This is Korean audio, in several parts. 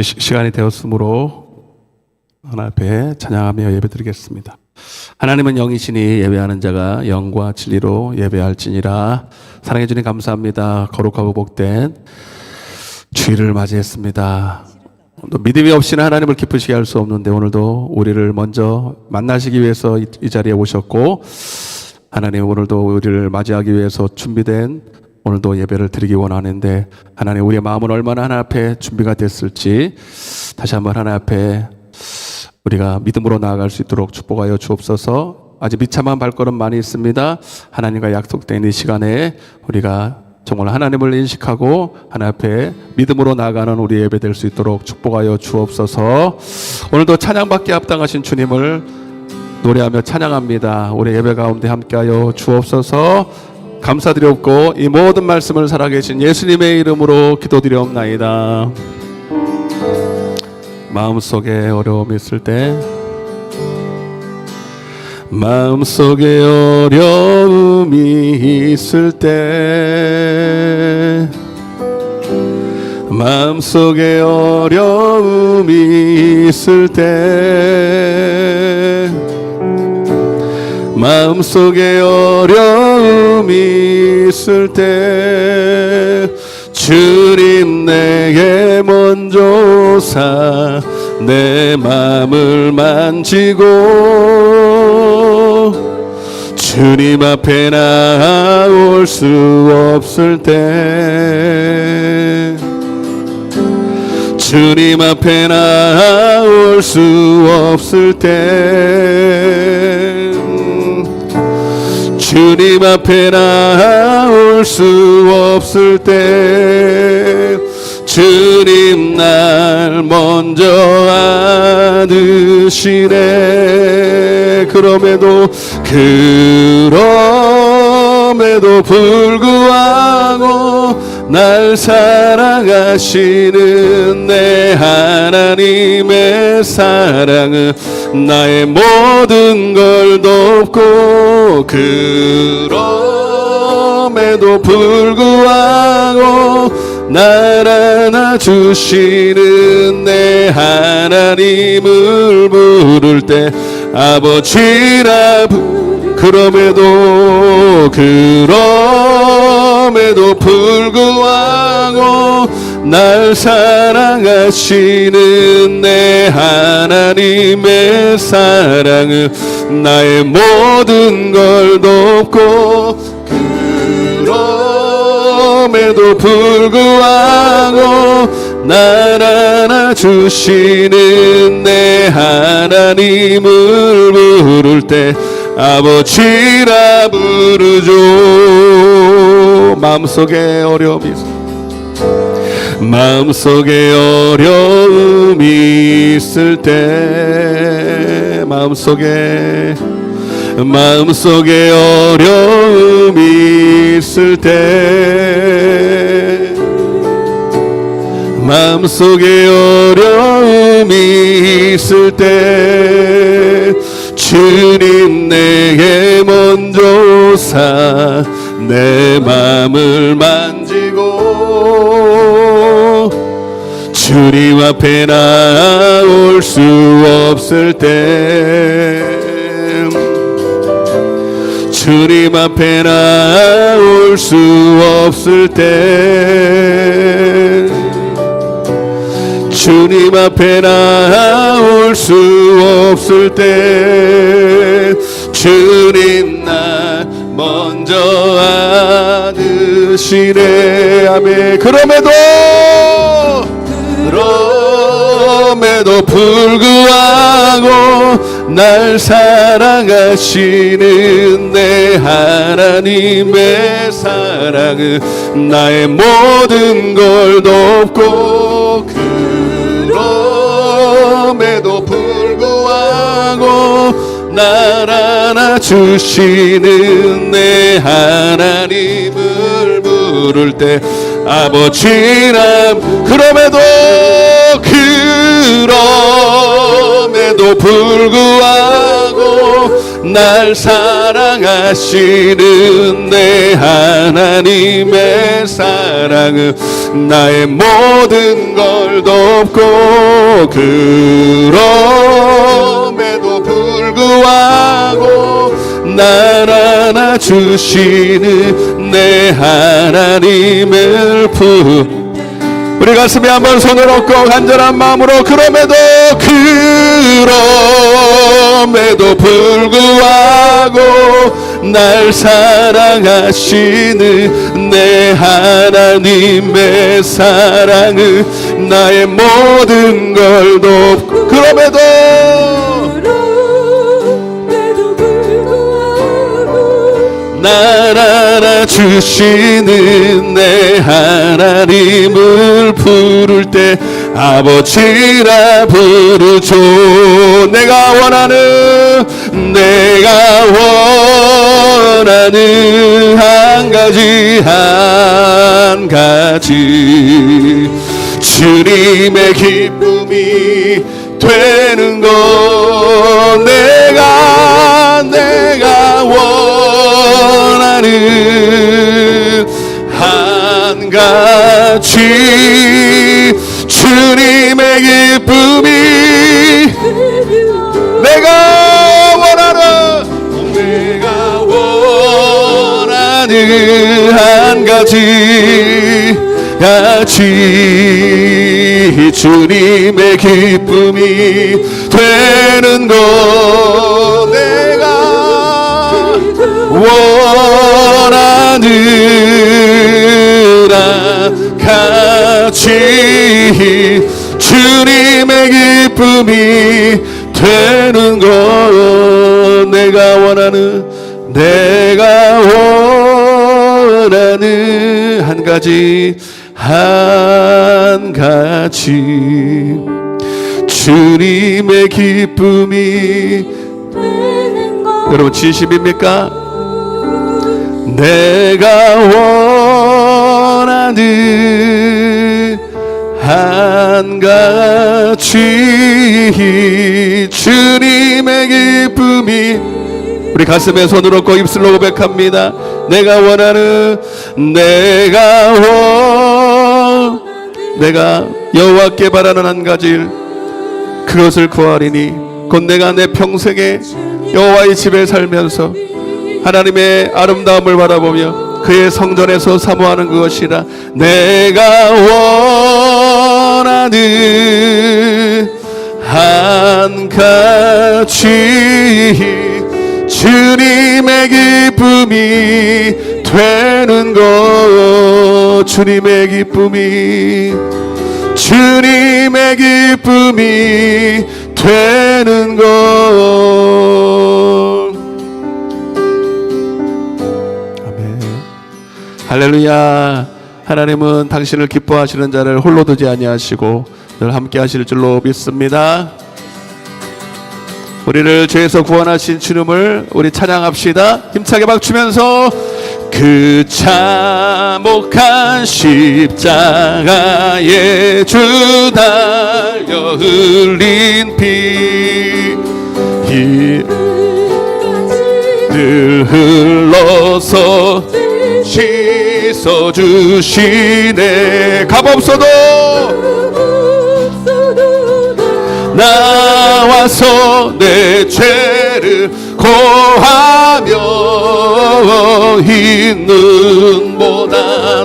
시간이 되었으므로 하나님 앞에 찬양하며 예배드리겠습니다. 하나님은 영이시니 예배하는 자가 영과 진리로 예배할지니라. 사랑해 주님 감사합니다. 거룩하고 복된 주일을 맞이했습니다. 또 믿음이 없이는 하나님을 기쁘시게 할 수 없는데 오늘도 우리를 먼저 만나시기 위해서 이 자리에 오셨고, 하나님 오늘도 우리를 맞이하기 위해서 준비된 오늘도 예배를 드리기 원하는데, 하나님 우리의 마음은 얼마나 하나님 앞에 준비가 됐을지 다시 한번 하나님 앞에 우리가 믿음으로 나아갈 수 있도록 축복하여 주옵소서. 아직 비참한 발걸음 많이 있습니다. 하나님과 약속된 이 시간에 우리가 정말 하나님을 인식하고 하나님 앞에 믿음으로 나아가는 우리 예배 될 수 있도록 축복하여 주옵소서. 오늘도 찬양받기에 합당하신 주님을 노래하며 찬양합니다. 우리 예배 가운데 함께하여 주옵소서. 감사드리옵고 이 모든 말씀을 살아계신 예수님의 이름으로 기도드리옵나이다. 마음속에 어려움이 있을 때, 마음속에 어려움이 있을 때, 마음속에 어려움이 있을 때, 마음속에 어려움이 있을 때, 주님 내게 먼저 오사 내 마음을 만지고, 주님 앞에 나올 수 없을 때, 주님 앞에 나올 수 없을 때, 주님 앞에 나올 수 없을 때, 주님 날 먼저 안으시네. 그럼에도 불구하고 날 사랑하시는 내 하나님의 사랑은 나의 모든 걸 덮고, 그럼에도 불구하고 날 안아주시는 내 하나님을 부를 때 아버지라 그럼에도 불구하고 날 사랑하시는 내 하나님의 사랑은 나의 모든 걸 덮고, 그럼에도 불구하고 날 안아주시는 내 하나님을 부를 때 아버지라 부르죠. 마음속에 어려움이 있을 때, 마음속에 어려움이 있을 때, 마음속에 어려움이 있을 때, 주님 내게 먼저 오사 내 마음을 만지고, 주님 앞에 나올 수 없을 때, 주님 앞에 나올 수 없을 때, 주님 앞에 나올 수 없을 때, 주님 날 먼저 안으시네. 아멘. 그럼에도 불구하고 날 사랑하시는 내 하나님의 사랑은 나의 모든 걸 덮고, 그럼에도 불구하고 날 안아주시는 내 하나님을 부를 때 아버지라. 그럼에도 불구하고 날 사랑하시는 내 하나님의 사랑은 나의 모든 걸 돕고 그럼에도 불구하고 날 안아주시는 내 하나님을 우리 가슴에 한번 손을 얹고 간절한 마음으로 그럼에도 불구하고 날 사랑하시는 내 하나님의 사랑은 나의 모든 걸 돕고 그럼에도 날 알아주시는 내 하나님을 부를 때 아버지라 부르죠. 내가 원하는 한 가지 주님의 기쁨이 되는 것 내가 원하는 한 가지 주님의 기쁨이 내가 원하는 한 가지 주님의 기쁨이 되는 것 내가 원하는 한 가지 주님의 기쁨이 되는 것 내가 원하는 한 가지 주님의 기쁨이 되는 것 여러분 진심입니까? 내가 원하는 한 가지 주님의 기쁨이 우리 가슴에 손을 얹고 입술로 고백합니다. 내가 원하는 내가 여호와께 바라는 한 가지 그것을 구하리니 곧 내가 내 평생에 여호와의 집에 살면서 하나님의 아름다움을 바라보며 그의 성전에서 사모하는 그것이라. 내가 원하는 한 가지 주님의 기쁨이 되는 것 주님의 기쁨이 되는 것 아멘. 할렐루야. 하나님은 당신을 기뻐하시는 자를 홀로 두지 아니하시고 늘 함께 하실 줄로 믿습니다. 우리를 죄에서 구원하신 주님을 우리 찬양합시다. 힘차게 박추면서 그 참혹한 십자가에 주 달려 흘린 피를 흘러서 씻어주시네. 값없어도 나와서 내 죄를 고하며 있는보다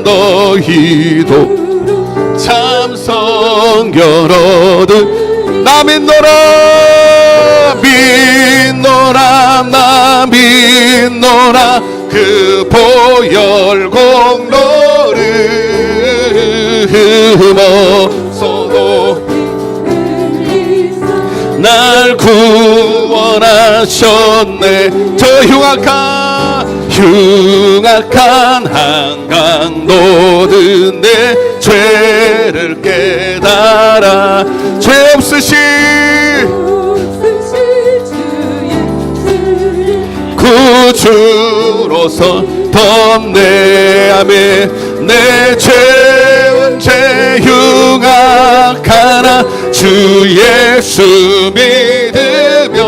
너희도 참 성결어든 나 믿노라 그 보혈 공로를 흠없어도 날 구원하셨네. 저 흉악한 한강도든 내 죄를 깨달아 죄 없으신 구주로서 덧내암에 내 죄은 죄 흉악하나 주 예수 믿으며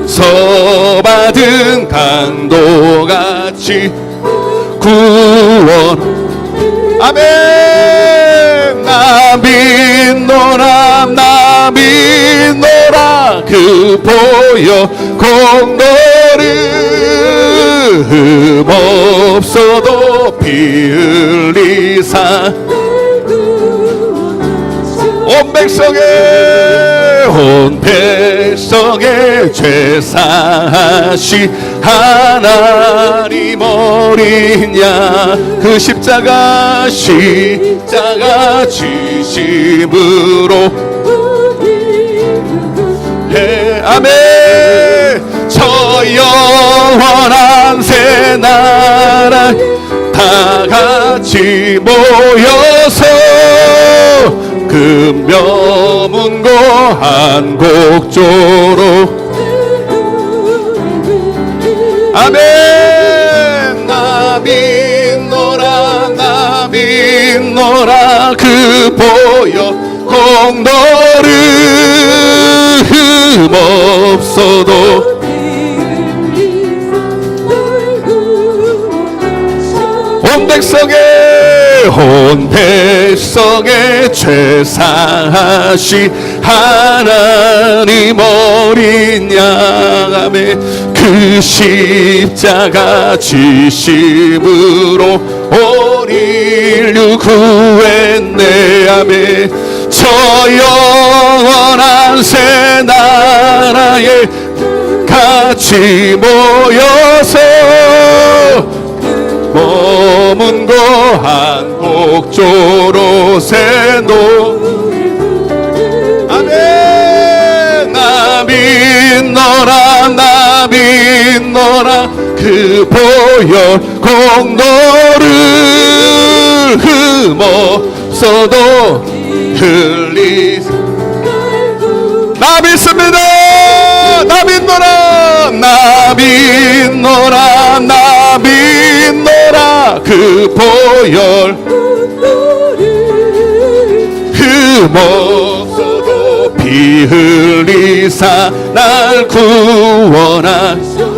용서받은 강도같이 구원 아멘. 나 믿노라 나 믿노라 그 보혈 공로를 없어도 피 흘리사 온 백성의 죄 사하시 하나님 어린 양 그 십자가 지심으로 아멘. 저 영원한 새 나라 다 같이 모여서 금명문고 한 곡조로 아멘. 나 믿노라 나 믿노라 그 보혈 공로를 없어도 온 백성의 죄 사하시 하나님 어린 양 아멘. 그 십자가 지심으로 온 인류 구했네 아멘. 저 영원한 새 나라에 같이 모여서 머문고 한 곡조로 새노 아멘. 나 믿노라 나 믿노라 그 보혈 공로를 흠없어도 흘리사 나 믿습니다. 나 믿노라 나 믿노라 나 믿노라 그 보혈 흠없어도 피 흘리사 날 구원하셔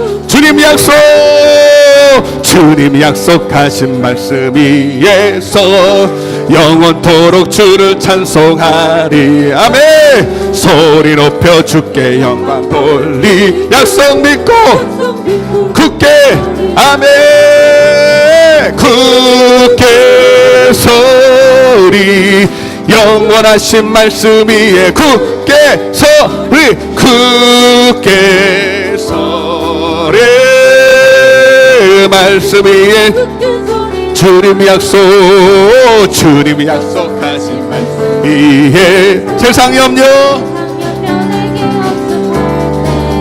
주님 약속하신 말씀 위에서 영원토록 주를 찬송하리 아멘. 소리 높여 주께 영광 돌리 약속 믿고 굳게 아멘. 굳게 소리 영원하신 말씀 위에 굳게 소리 굳게 소리 말씀 위에 주님 약속하신 말씀 위에 세상 염려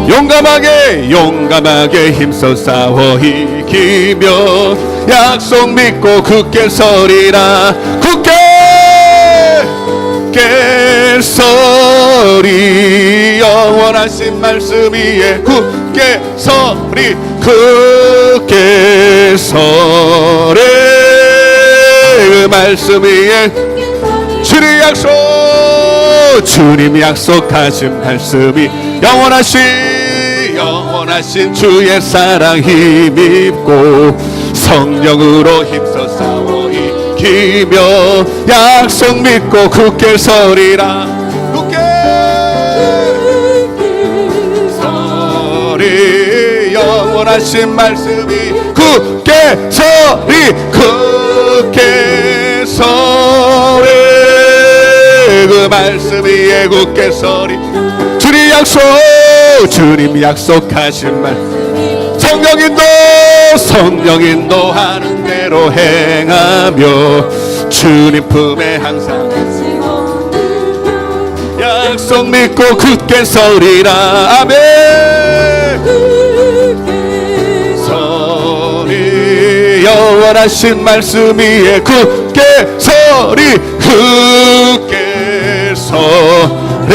용감하게 힘써 싸워 이기며 약속 믿고 굳게 서리라 굳게 서리 영원하신 말씀 위에 굳게 서리 굳게 서리 그 말씀 위에 주님 약속하신 말씀이 영원하신 주의 사랑 힘입고 성령으로 힘써 싸워 이기며 약속 믿고 굳게 서리라 굳게 서리 영원하신 말씀이 굳게 서리 굳게 서리 그 말씀 위에 굳게 서리 주님 약속하신 말 성령 인도하는 대로 행하며 주님 품에 항상 약속 믿고 굳게 서리라 아멘. 서리 영원하신 말씀 위에 굳게 서리 굳게 서리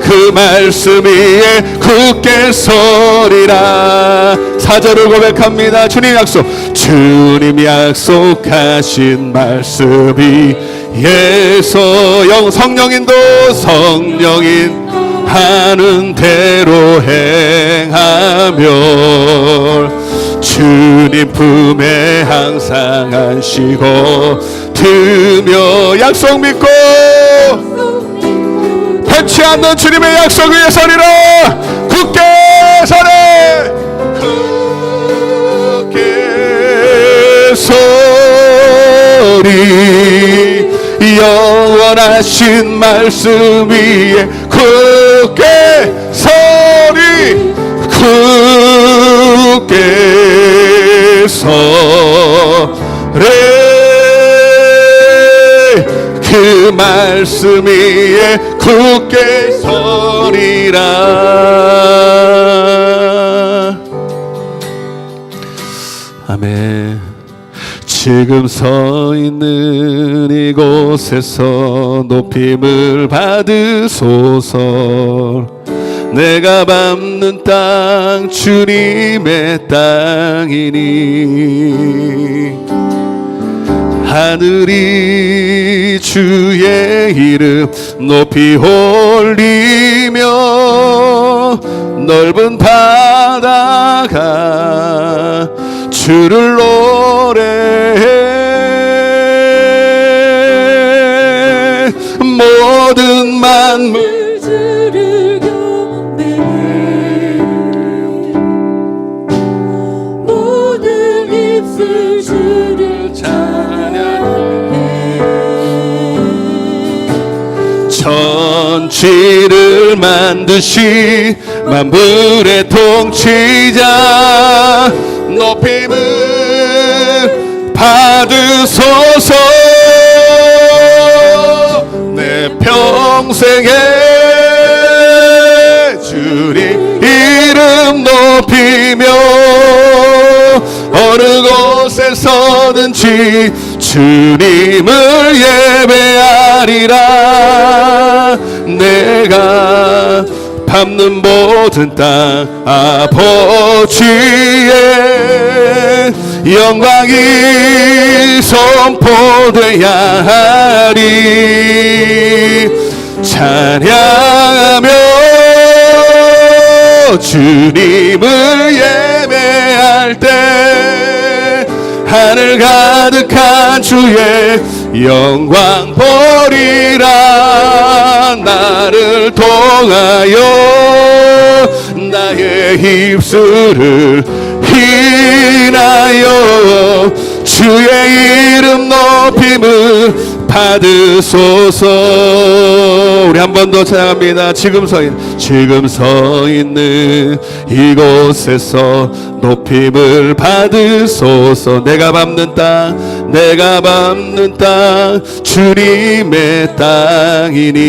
그 말씀 위에 굳게 서리라 4절을 고백합니다. 주님 약속하신 말씀 위에서 성령인도 하는 대로 행하며 주님 품에 항상 안시고 들으며 약속 믿고 변치 않는 주님의 약속 위에 서리라. 굳게 서래 굳게 서리 영원하신 말씀 위에 굳게 서리 굳게 서래 그 말씀 위에 굳게 서리라. 아멘. 지금 서 있는 이곳에서 높임을 받으소서. 내가 밟는 땅 주님의 땅이니 하늘이 주의 이름 높이 올리며 넓은 바다가 주를 노래해 모든 만물 주를 경배해 모든 입술 주를 천지를 만드신 만물의 통치자 높임을 받으소서. 내 평생에 주님 이름 높이며 어느 곳에서든지 주님을 예배하리라. 내가 밟는 모든 땅 아버지의 영광이 선포되야 하리. 찬양하며 주님을 예배할 때 하늘 가득한 주의 영광 보리라. 나를 통하여 나의 입술을 인하여 주의 이름 높임을 받으소서. 우리 한 번 더 찬양합니다. 지금 서 있는 이곳에서 높임을 받으소서. 내가 밟는 땅 주님의 땅이니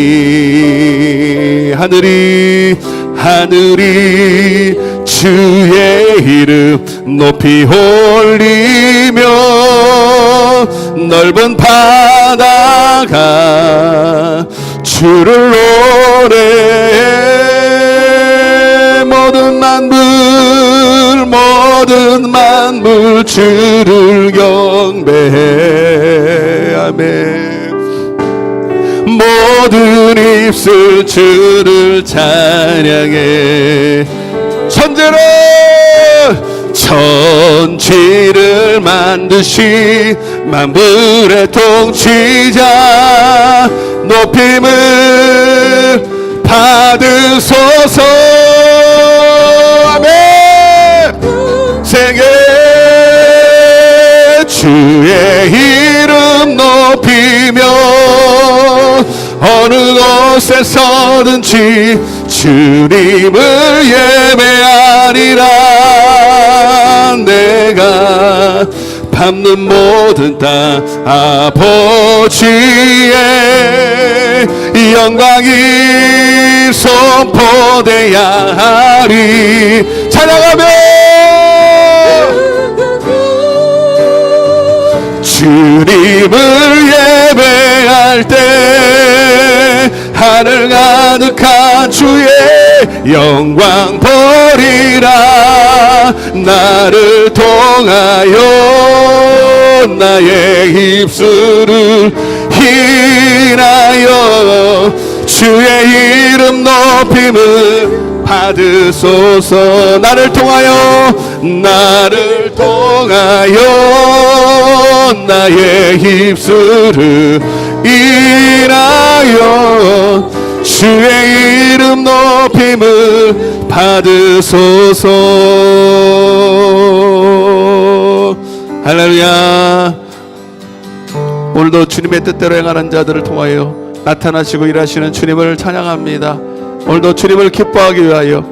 하늘이 주의 이름 높이 올리며 넓은 바다가 주를 노래해 모든 만물 주를 경배해. 아멘. 모든 입술 주를 찬양해. 천지를 만드신 만물의 통치자 높임을 받으소서. 아멘. 생애 주의 이름 높이며 어느 곳에서든지 주님을 예배하리라. 내가 밟는 모든 땅 아버지의 영광이 선포되야 하리. 찬양하며 주님을 예배할 때 하늘 가득한 주의 영광 보리라. 나를 통하여 나의 입술을 인하여 주의 이름 높임을 받으소서. 나를 통하여 통하여 나의 입술을 인하여 주의 이름 높임을 받으소서. 할렐루야. 오늘도 주님의 뜻대로 행하는 자들을 통하여 나타나시고 일하시는 주님을 찬양합니다. 오늘도 주님을 기뻐하기 위하여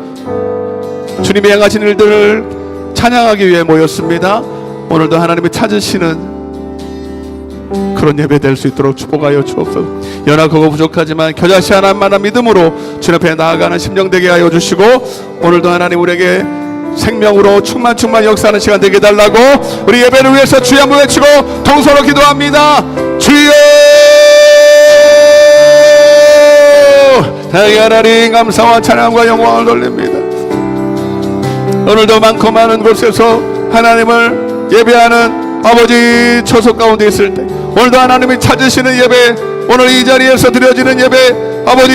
주님이 행하신 일들을 찬양하기 위해 모였습니다. 오늘도 하나님이 찾으시는 그런 예배 될 수 있도록 축복하여 주옵소서. 연약하고 부족하지만 겨자씨 하나만한 믿음으로 주님 앞에 나아가는 심령 되게 하여 주시고, 오늘도 하나님 우리에게 생명으로 충만 역사하는 시간 되게 해달라고 우리 예배를 위해서 주여 한번 외치고 통성으로 기도합니다. 주여, 다시 하나님 감사와 찬양과 영광을 돌립니다. 오늘도 많고 많은 곳에서 하나님을 예배하는 아버지 초소 가운데 있을 때, 오늘도 하나님이 찾으시는 예배, 오늘 이 자리에서 드려지는 예배, 아버지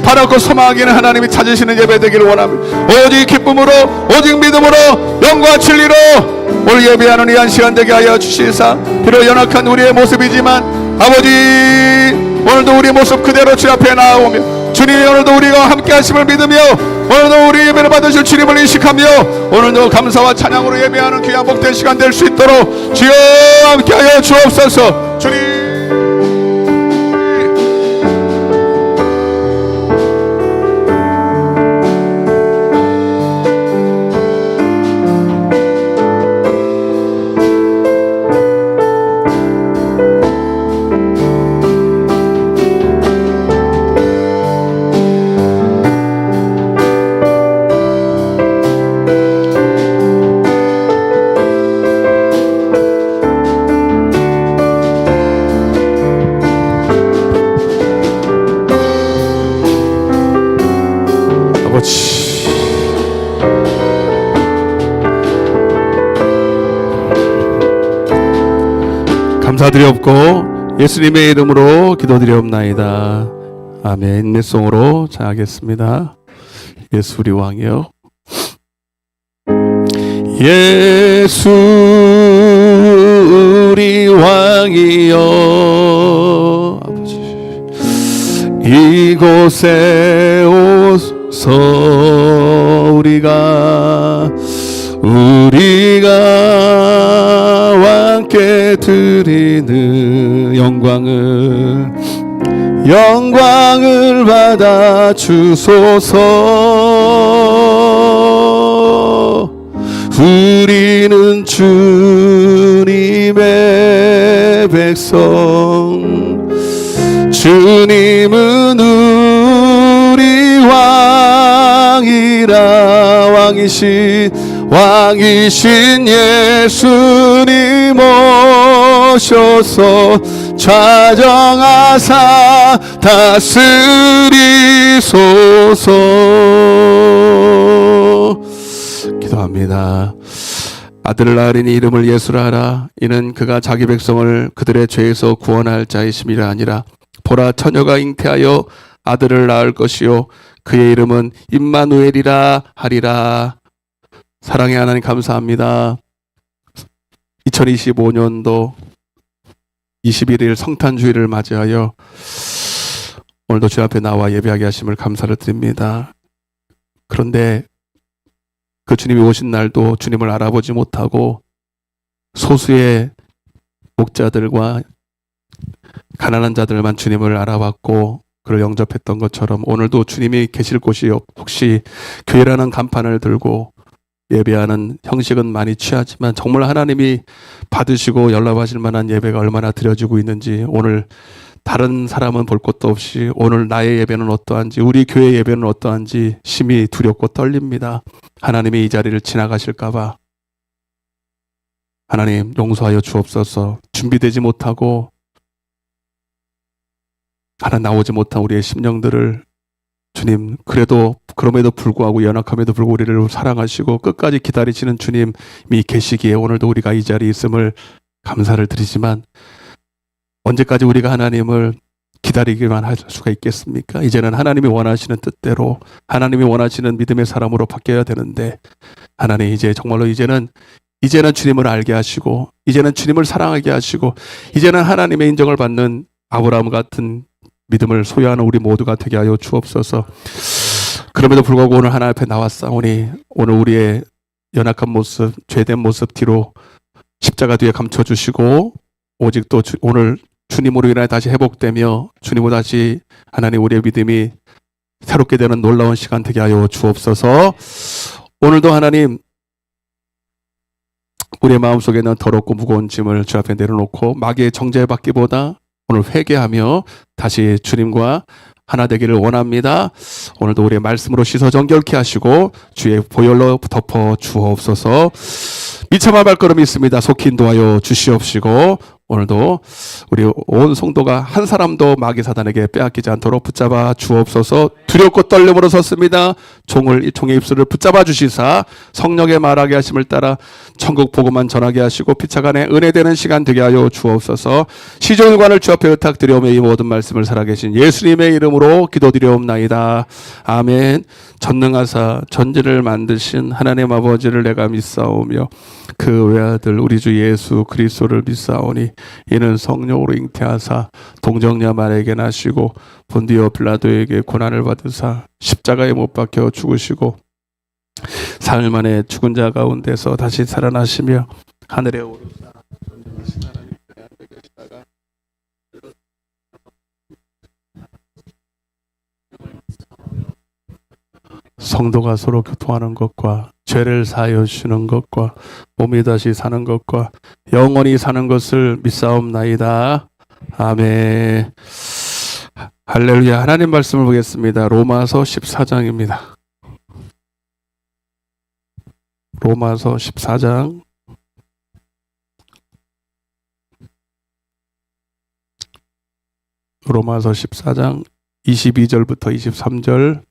바라고 소망하기는 하나님이 찾으시는 예배 되기를 원합니다. 오직 기쁨으로, 오직 믿음으로, 영과 진리로 오늘 예배하는 이 한 시간 되게 하여 주시사, 비록 연약한 우리의 모습이지만 아버지 오늘도 우리 모습 그대로 주 앞에 나아오며 주님이 오늘도 우리가 함께 하심을 믿으며 오늘도 우리 예배를 받으실 주님을 인식하며 오늘도 감사와 찬양으로 예배하는 귀한 복된 시간 될 수 있도록 주여 함께하여 주옵소서. 주님, 감사드리옵고 예수님의 이름으로 기도드리옵나이다. 아멘. 인내송으로 찬양하겠습니다. 예수 우리 왕이여. 예수 우리 왕이여, 아버지 이곳에 오서 우리가 왕께 드리는 영광을 받아 주소서. 우리는 주님의 백성, 주님은 우리 왕이라. 왕이신 예수님 오셔서 좌정하사 다스리소서. 기도합니다. 아들을 낳으리니 이름을 예수라 하라. 이는 그가 자기 백성을 그들의 죄에서 구원할 자이심이라 아니라. 보라, 처녀가 잉태하여 아들을 낳을 것이요 그의 이름은 임마누엘이라 하리라. 사랑의 하나님 감사합니다. 2025년도 21일 성탄주의를 맞이하여 오늘도 주 앞에 나와 예배하게 하심을 감사를 드립니다. 그런데 그 주님이 오신 날도 주님을 알아보지 못하고 소수의 목자들과 가난한 자들만 주님을 알아봤고 그를 영접했던 것처럼 오늘도 주님이 계실 곳이 혹시 교회라는 간판을 들고 예배하는 형식은 많이 취하지만 정말 하나님이 받으시고 연락하실 만한 예배가 얼마나 드려지고 있는지, 오늘 다른 사람은 볼 것도 없이 오늘 나의 예배는 어떠한지, 우리 교회 예배는 어떠한지 심히 두렵고 떨립니다. 하나님이 이 자리를 지나가실까봐 하나님 용서하여 주옵소서. 준비되지 못하고 하나 나오지 못한 우리의 심령들을 주님, 그럼에도 불구하고 연약함에도 불구하고 우리를 사랑하시고 끝까지 기다리시는 주님이 계시기에 오늘도 우리가 이 자리에 있음을 감사를 드리지만, 언제까지 우리가 하나님을 기다리기만 할 수가 있겠습니까? 이제는 하나님이 원하시는 뜻대로, 하나님이 원하시는 믿음의 사람으로 바뀌어야 되는데, 하나님 이제 정말로 이제는 이제는 주님을 알게 하시고, 이제는 주님을 사랑하게 하시고, 이제는 하나님의 인정을 받는 아브라함 같은 믿음을 소유하는 우리 모두가 되게 하여 주옵소서. 그럼에도 불구하고 오늘 하나님 앞에 나왔사오니 오늘 우리의 연약한 모습, 죄된 모습 뒤로 십자가 뒤에 감춰주시고, 오직 또 오늘 주님으로 인하여 다시 회복되며 주님으로 다시 하나님 우리의 믿음이 새롭게 되는 놀라운 시간 되게 하여 주옵소서. 오늘도 하나님 우리의 마음속에 있는 더럽고 무거운 짐을 주 앞에 내려놓고 마귀의 정죄 받기보다 오늘 회개하며 다시 주님과 하나 되기를 원합니다. 오늘도 우리의 말씀으로 씻어 정결케 하시고 주의 보혈로 덮어 주옵소서. 미참한 발걸음이 있습니다. 속히 인도하여 주시옵시고 오늘도 우리 온 성도가 한 사람도 마귀 사단에게 빼앗기지 않도록 붙잡아 주옵소서. 두렵고 떨림으로 섰습니다. 종의 입술을 붙잡아 주시사 성령의 말하게 하심을 따라 천국 복음만 전하게 하시고 피차간에 은혜되는 시간 되게 하여 주옵소서. 시종일관을 주 앞에 의탁드려오며 이 모든 말씀을 살아계신 예수님의 이름으로 기도드리옵나이다. 아멘. 전능하사 전지를 만드신 하나님 아버지를 내가 믿사오며 그 외아들 우리 주 예수 그리스도를 믿사오니 이는 성령으로 잉태하사 동정녀 마리아에게 나시고 본디오 빌라도에게 고난을 받으사 십자가에 못 박혀 죽으시고 사흘 만에 죽은 자 가운데서 다시 살아나시며 하늘에 오르사 존귀하신 하나님의 앞에 계시다가 성도가 서로 교통하는 것과 죄를 사하여 주시는 것과 몸이 다시 사는 것과 영원히 사는 것을 믿사옵나이다. 아멘. 할렐루야. 하나님 말씀을 보겠습니다. 로마서 14장입니다. 로마서 14장 로마서 14장 22절부터 23절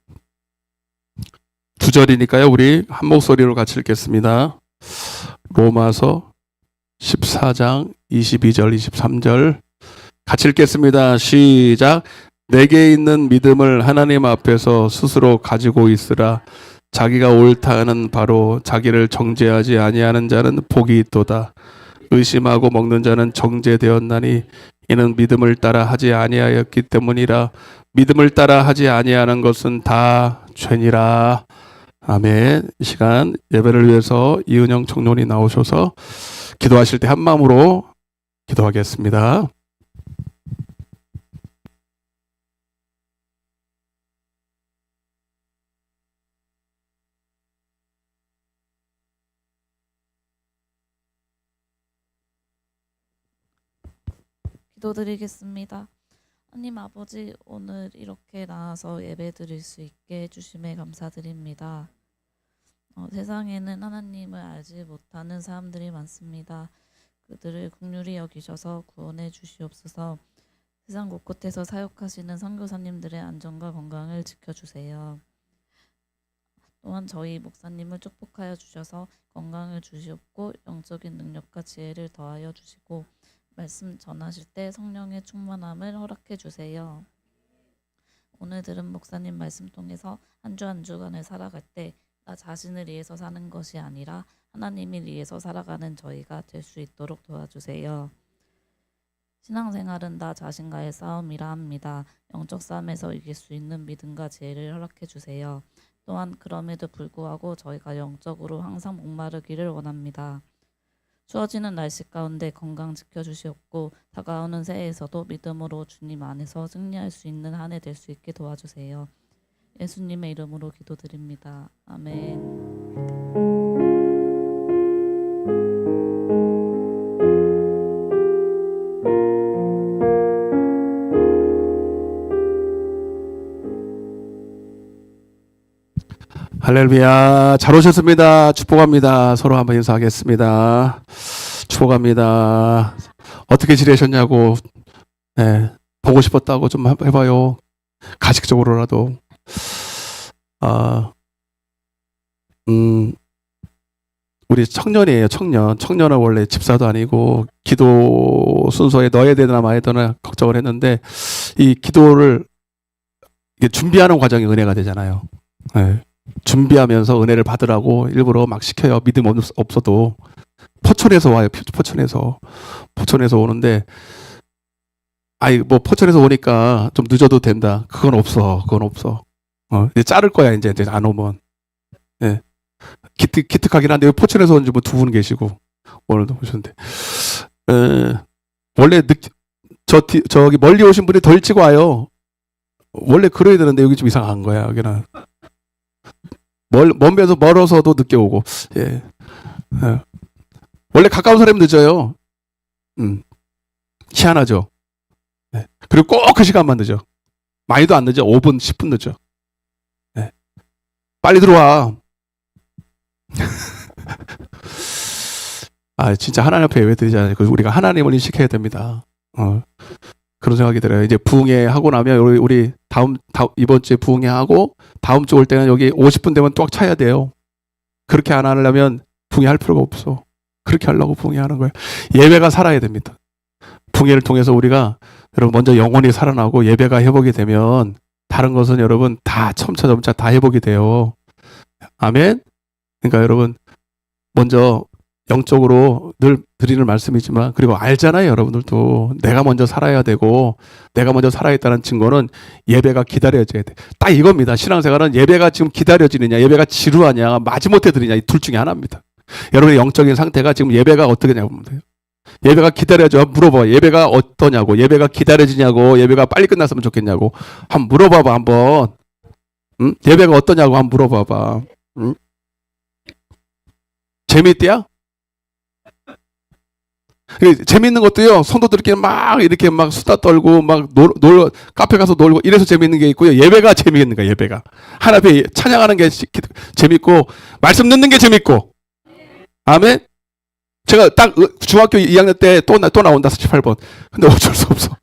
두 절이니까요. 우리 한 목소리로 같이 읽겠습니다. 로마서 14장 22절 23절 같이 읽겠습니다. 시작. 내게 있는 믿음을 하나님 앞에서 스스로 가지고 있으라. 자기가 옳다 하는 바로 자기를 정죄하지 아니하는 자는 복이 있도다. 의심하고 먹는 자는 정죄되었나니 이는 믿음을 따라 하지 아니하였기 때문이라. 믿음을 따라 하지 아니하는 것은 다 죄니라. 아멘. 이 시간 예배를 위해서 이은영 청년이 나오셔서 기도하실 때 한 마음으로 기도하겠습니다. 기도드리겠습니다. 하나님 아버지, 오늘 이렇게 나와서 예배 드릴 수 있게 해주심에 감사드립니다. 세상에는 하나님을 알지 못하는 사람들이 많습니다. 그들을 긍휼히 여기셔서 구원해 주시옵소서. 세상 곳곳에서 사역하시는 선교사님들의 안전과 건강을 지켜주세요. 또한 저희 목사님을 축복하여 주셔서 건강을 주시옵고 영적인 능력과 지혜를 더하여 주시고 말씀 전하실 때 성령의 충만함을 허락해 주세요. 오늘 들은 목사님 말씀 통해서 한 주 한 주간을 살아갈 때 나 자신을 위해서 사는 것이 아니라 하나님을 위해서 살아가는 저희가 될 수 있도록 도와주세요. 신앙생활은 나 자신과의 싸움이라 합니다. 영적 싸움에서 이길 수 있는 믿음과 지혜를 허락해 주세요. 또한 그럼에도 불구하고 저희가 영적으로 항상 목마르기를 원합니다. 추워지는 날씨 가운데 건강 지켜주시옵고 다가오는 새해에서도 믿음으로 주님 안에서 승리할 수 있는 한 해 될 수 있게 도와주세요. 예수님의 이름으로 기도드립니다. 아멘. 할렐루야. 잘 오셨습니다. 축복합니다. 서로 한번 인사하겠습니다. 축복합니다. 어떻게 지내셨냐고, 네, 보고 싶었다고 좀 해봐요. 가식적으로라도. 우리 청년이에요. 청년은 원래 집사도 아니고 기도 순서에 넣어야 되나 마야 되나 걱정을 했는데 이 기도를 준비하는 과정이 은혜가 되잖아요. 네. 준비하면서 은혜를 받으라고 일부러 막 시켜요. 믿음 없어도. 포천에서 와요. 포천에서 오는데, 뭐 포천에서 오니까 좀 늦어도 된다. 그건 없어. 이제 자를 거야, 이제 안 오면. 예. 기특하긴 한데, 포천에서 온 지 뭐 두 분 계시고, 오늘도 오셨는데. 원래 저기 멀리 오신 분이 더 일찍 와요. 원래 그래야 되는데, 여기 좀 이상한 거야, 여기는. 먼 데서 멀어서도 늦게 오고, 예. 원래 가까운 사람이 늦어요. 희한하죠. 네. 그리고 꼭 그 시간만 늦어. 많이도 안 늦어. 5분, 10분 늦어. 네. 빨리 들어와. 진짜 하나님 앞에 예배드리잖아요. 우리가 하나님을 인식해야 됩니다. 그런 생각이 들어요. 이제 부흥회 하고 나면 우리 이번 주에 부흥회 하고 다음 주 올 때는 여기 50분 되면 꽉 차야 돼요. 그렇게 안 하려면 부흥회 할 필요가 없어. 그렇게 하려고 부흥회 하는 거예요. 예배가 살아야 됩니다. 부흥회를 통해서 우리가 여러분 먼저 영혼이 살아나고 예배가 회복이 되면 다른 것은 여러분 다 점차 다 회복이 돼요. 아멘. 그러니까 여러분 먼저 영적으로 늘 드리는 말씀이지만 그리고 알잖아요. 여러분들도 내가 먼저 살아야 되고 내가 먼저 살아야겠다는 증거는 예배가 기다려져야 돼. 딱 이겁니다. 신앙생활은 예배가 지금 기다려지느냐 예배가 지루하냐 마지못해 드리냐 이 둘 중에 하나입니다. 여러분의 영적인 상태가 지금 예배가 어떻게냐고 보면 돼요. 예배가 기다려져 물어봐. 예배가 어떠냐고 예배가 기다려지냐고 예배가 빨리 끝났으면 좋겠냐고 한번 물어봐봐 한번. 응? 예배가 어떠냐고 한번 물어봐봐. 응? 재미있대야? 재밌는 것도요, 성도들끼리 막 이렇게 막 수다 떨고, 막 카페 가서 놀고, 이래서 재밌는 게 있고요. 예배가 재미있는 거야, 예배가. 하나 앞에 찬양하는 게 재밌고, 말씀 듣는 게 재밌고. 아멘? 제가 딱 중학교 2학년 때 또 나온다, 48번. 근데 어쩔 수 없어.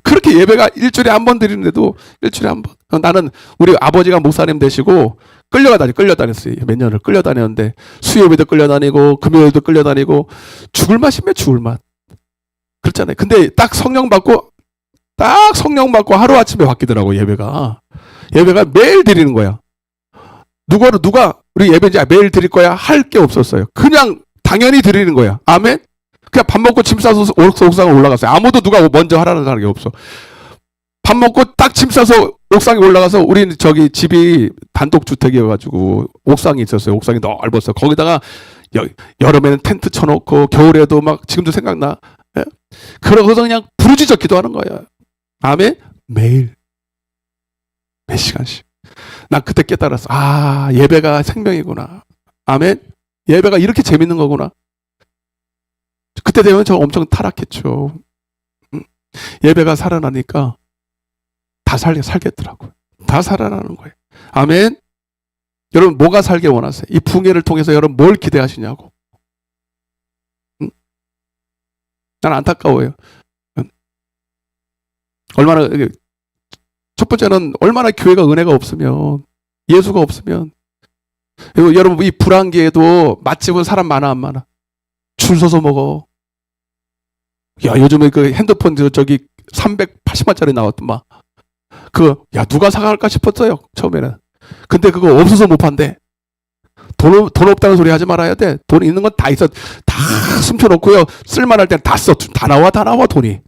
그렇게 예배가 일주일에 한 번 드리는데도 일주일에 한 번. 나는 우리 아버지가 목사님 되시고, 끌려다녔어요. 몇 년을 끌려다녔는데, 수요일에도 끌려다니고, 금요일도 끌려다니고, 죽을 맛이면 죽을 맛. 그렇잖아요. 근데 딱 성령 받고 하루아침에 바뀌더라고, 예배가. 예배가 매일 드리는 거야. 누가, 우리 예배 이제 매일 드릴 거야? 할 게 없었어요. 그냥 당연히 드리는 거야. 아멘? 그냥 밥 먹고 짐 싸서 옥상에 올라갔어요. 아무도 누가 먼저 하라는 사람이 없어. 밥 먹고 딱 짐 싸서 옥상에 올라가서 우리는 저기 집이 단독주택이어가지고 옥상이 있었어요. 옥상이 넓었어. 거기다가 여름에는 텐트 쳐놓고 겨울에도 막 지금도 생각나. 예? 그러고서 그냥 부르짖어 기도하는 거야. 아멘? 매일 몇 시간씩. 난 그때 깨달았어. 예배가 생명이구나. 아멘? 예배가 이렇게 재밌는 거구나. 그때 되면 저 엄청 타락했죠. 예배가 살아나니까 다 살겠더라고요. 다 살아나는 거예요. 아멘. 여러분 뭐가 살게 원하세요? 이 부흥회를 통해서 여러분 뭘 기대하시냐고. 난 안타까워요. 얼마나 첫 번째는 얼마나 교회가 은혜가 없으면 예수가 없으면 여러분 이 불안기에도 맛집은 사람 많아 안 많아? 줄 서서 먹어. 야 요즘에 그 핸드폰 저기 380만짜리 나왔더만. 누가 사갈까 싶었어요, 처음에는. 근데 그거 없어서 못 판대. 돈 없다는 소리 하지 말아야 돼. 돈 있는 건 다 있어. 다 숨겨놓고요. 쓸만할 땐 다 써. 다 나와, 돈이.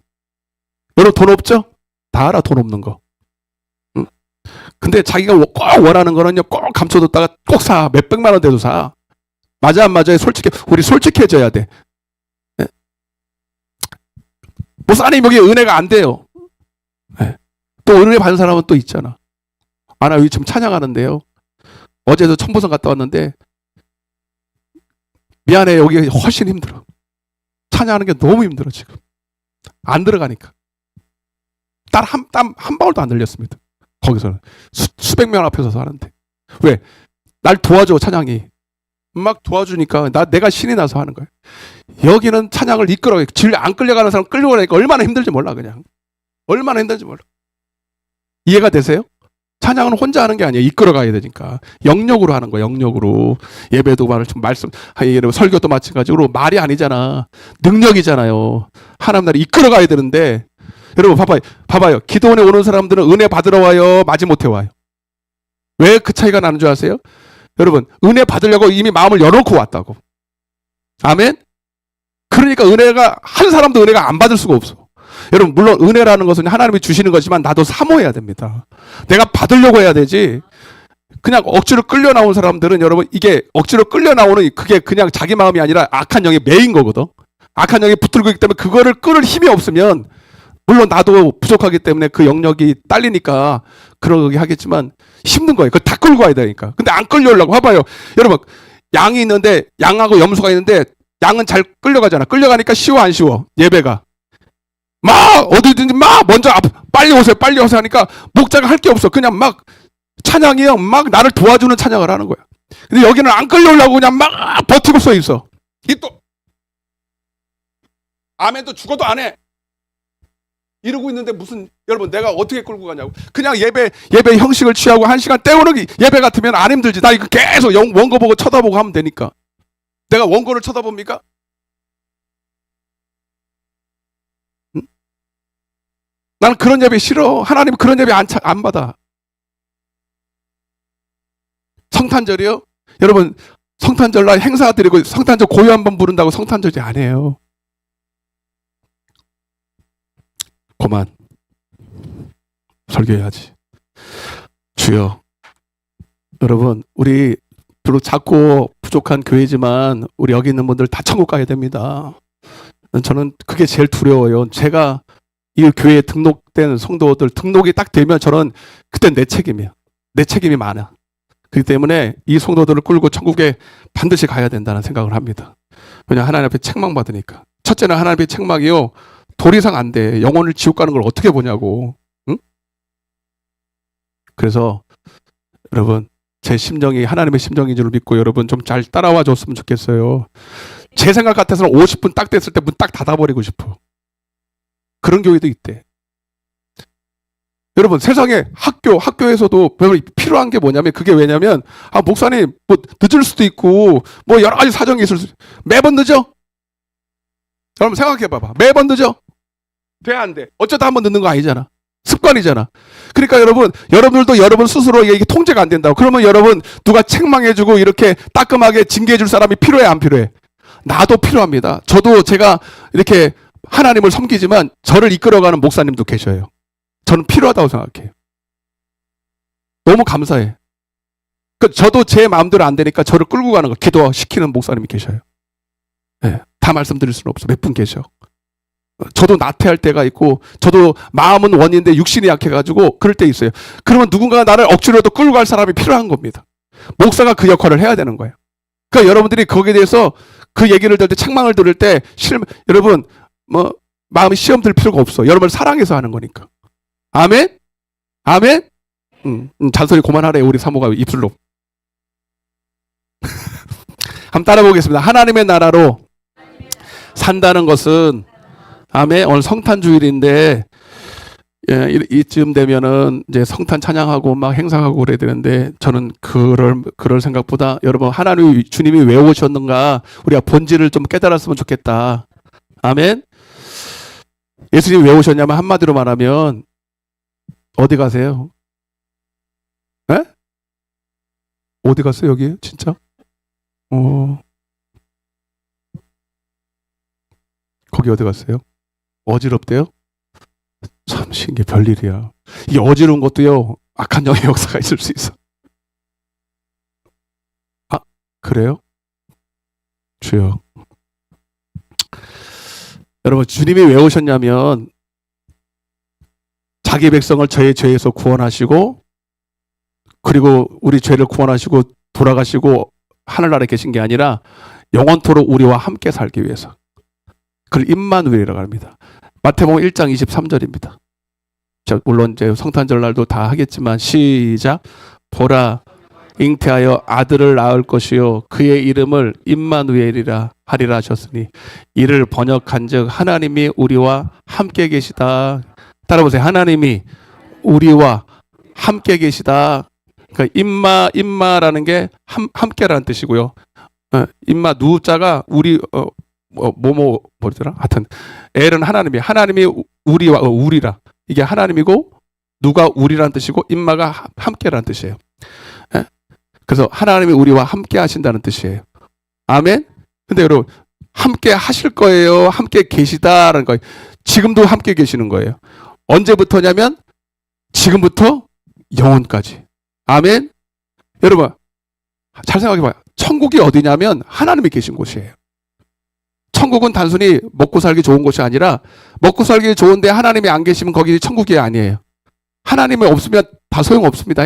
여러분, 돈 없죠? 다 알아, 돈 없는 거. 응? 근데 자기가 꼭 원하는 거는요, 꼭 감춰뒀다가 꼭 사. 몇백만 원 돼도 사. 맞아, 안 맞아요? 우리 솔직해져야 돼. 네? 목사님, 여기 은혜가 안 돼요. 네. 또 은혜 받은 사람은 또 있잖아. 나 여기 지금 찬양하는데요. 어제도 천보성 갔다 왔는데 미안해 여기 훨씬 힘들어. 찬양하는 게 너무 힘들어 지금. 안 들어가니까. 땀 한 방울도 안 들렸습니다. 거기서는 수백 명 앞에 서서 하는데 왜? 날 도와줘 찬양이. 막 도와주니까 내가 신이 나서 하는 거예요. 여기는 찬양을 이끌어 질 안 끌려가는 사람 끌려가니까 얼마나 힘들지 몰라 그냥. 얼마나 힘들지 몰라. 이해가 되세요? 찬양은 혼자 하는 게 아니에요. 이끌어가야 되니까. 영역으로 하는 거예요. 영역으로. 예배도 설교도 마찬가지로 말이 아니잖아. 능력이잖아요. 하나님 나라를 이끌어가야 되는데 여러분 봐봐요. 기도원에 오는 사람들은 은혜 받으러 와요? 마지못해 와요? 왜 그 차이가 나는 줄 아세요? 여러분 은혜 받으려고 이미 마음을 열어놓고 왔다고. 아멘? 그러니까 은혜가, 한 사람도 은혜가 안 받을 수가 없어. 여러분, 물론 은혜라는 것은 하나님이 주시는 거지만 나도 사모해야 됩니다. 내가 받으려고 해야 되지. 그냥 억지로 끌려 나온 사람들은 여러분, 이게 억지로 끌려 나오는 그게 그냥 자기 마음이 아니라 악한 영에 매인 거거든. 악한 영에 붙들고 있기 때문에 그거를 끌을 힘이 없으면, 물론 나도 부족하기 때문에 그 영역이 딸리니까 그러게 하겠지만 힘든 거예요. 그걸 다 끌고 가야 되니까. 근데 안 끌려오려고. 봐봐요. 여러분, 양이 있는데, 양하고 염소가 있는데 양은 잘 끌려가잖아. 끌려가니까 쉬워 안 쉬워? 예배가. 막 어디든지 막 먼저 빨리 오세요. 빨리 오세요 하니까 목자가 할 게 없어. 그냥 막 찬양이요. 막 나를 도와주는 찬양을 하는 거야. 근데 여기는 안 끌려오려고 그냥 막 버티고 서 있어. 이 또 아멘도 죽어도 안 해. 이러고 있는데 무슨, 여러분, 내가 어떻게 끌고 가냐고. 그냥 예배 형식을 취하고 1시간 때우는 예배 같으면 안 힘들지. 나 이거 계속 원고 보고 쳐다보고 하면 되니까. 내가 원고를 쳐다봅니까? 응? 나는 그런 예배 싫어. 하나님 그런 예배 안 받아. 성탄절이요? 여러분, 성탄절날 행사 드리고 성탄절 고요 한번 부른다고 성탄절이 아니에요. 그만 설교해야지. 주여, 여러분, 우리 비록 작고 부족한 교회지만 우리 여기 있는 분들 다 천국 가야 됩니다. 저는 그게 제일 두려워요. 제가 이 교회에 등록된 성도들 등록이 딱 되면 저는 그때 내 책임이야. 내 책임이 많아. 그렇기 때문에 이 성도들을 끌고 천국에 반드시 가야 된다는 생각을 합니다. 왜냐하면 하나님 앞에 책망받으니까. 첫째는 하나님 앞에 책망이요, 돌 이상 안 돼. 영혼을 지옥 가는 걸 어떻게 보냐고. 응? 그래서 여러분, 제 심정이 하나님의 심정인 줄 믿고 여러분 좀 잘 따라와 줬으면 좋겠어요. 제 생각 같아서는 50분 딱 됐을 때 문 딱 닫아버리고 싶어. 그런 교회도 있대. 여러분, 세상에 학교에서도 필요한 게 뭐냐면, 그게 왜냐면, 목사님 뭐 늦을 수도 있고 뭐 여러 가지 사정이 있을 수, 매번 늦어? 여러분 생각해봐봐. 매번 늦어? 돼 안 돼? 어쩌다 한번 늦는 거 아니잖아. 습관이잖아. 그러니까 여러분들도 여러분 스스로 이게 통제가 안 된다고. 그러면 여러분, 누가 책망해주고 이렇게 따끔하게 징계해줄 사람이 필요해 안 필요해? 나도 필요합니다. 저도 제가 이렇게 하나님을 섬기지만 저를 이끌어가는 목사님도 계셔요. 저는 필요하다고 생각해요. 너무 감사해. 저도 제 마음대로 안 되니까 저를 끌고 가는 거 기도시키는 목사님이 계셔요. 네, 다 말씀드릴 수는 없어. 몇 분 계셔. 저도 나태할 때가 있고, 저도 마음은 원인데 육신이 약해가지고 그럴 때 있어요. 그러면 누군가 나를 억지로라도 끌고 갈 사람이 필요한 겁니다. 목사가 그 역할을 해야 되는 거예요. 그러니까 여러분들이 거기에 대해서 그 얘기를 들을 때, 책망을 들을 때 여러분 마음이 시험 들 필요가 없어. 여러분을 사랑해서 하는 거니까. 아멘? 아멘? 잔소리 그만하래. 우리 사모가 입술로. 한번 따라 보겠습니다. 하나님의 나라로 산다는 것은, 아멘. 오늘 성탄 주일인데, 이쯤 되면은 이제 성탄 찬양하고 막 행사하고 그래야 되는데, 저는 그럴 생각보다 여러분, 하나님 주님이 왜 오셨는가 우리가 본질을 좀 깨달았으면 좋겠다. 아멘. 예수님이 왜 오셨냐면, 한마디로 말하면 어디 가세요? 에? 어디 갔어요? 여기 진짜? 거기 어디 갔어요? 어지럽대요? 참 신기해. 별일이야. 이 어지러운 것도요, 악한 영의 역사가 있을 수 있어. 그래요? 주여. 여러분, 주님이 왜 오셨냐면, 자기 백성을 저의 죄에서 구원하시고, 그리고 우리 죄를 구원하시고 돌아가시고 하늘나라에 계신 게 아니라 영원토록 우리와 함께 살기 위해서. 그걸 임마누엘이라고 합니다. 마태복음 1장 23절입니다. 물론 이제 성탄절 날도 다 하겠지만, 시작. 보라, 잉태하여 아들을 낳을 것이요 그의 이름을 임마누엘이라 하리라 하셨으니, 이를 번역한즉 하나님이 우리와 함께 계시다. 따라보세요. 하나님이 우리와 함께 계시다. 그러니까 임마라는 게 함께라는 뜻이고요. 임마 누자가 우리 뭐더라? 하여튼 엘은 하나님이 우리와 우리라. 이게 하나님이고 누가 우리라는 뜻이고 임마가 함께라는 뜻이에요. 그래서 하나님이 우리와 함께 하신다는 뜻이에요. 아멘. 근데 여러분, 함께 하실 거예요. 함께 계시다라는 거예요. 지금도 함께 계시는 거예요. 언제부터냐면 지금부터 영원까지. 아멘. 여러분 잘 생각해 봐요. 천국이 어디냐면 하나님이 계신 곳이에요. 천국은 단순히 먹고 살기 좋은 곳이 아니라 먹고 살기 좋은데 하나님이 안 계시면 거기 천국이 아니에요. 하나님이 없으면 다 소용없습니다.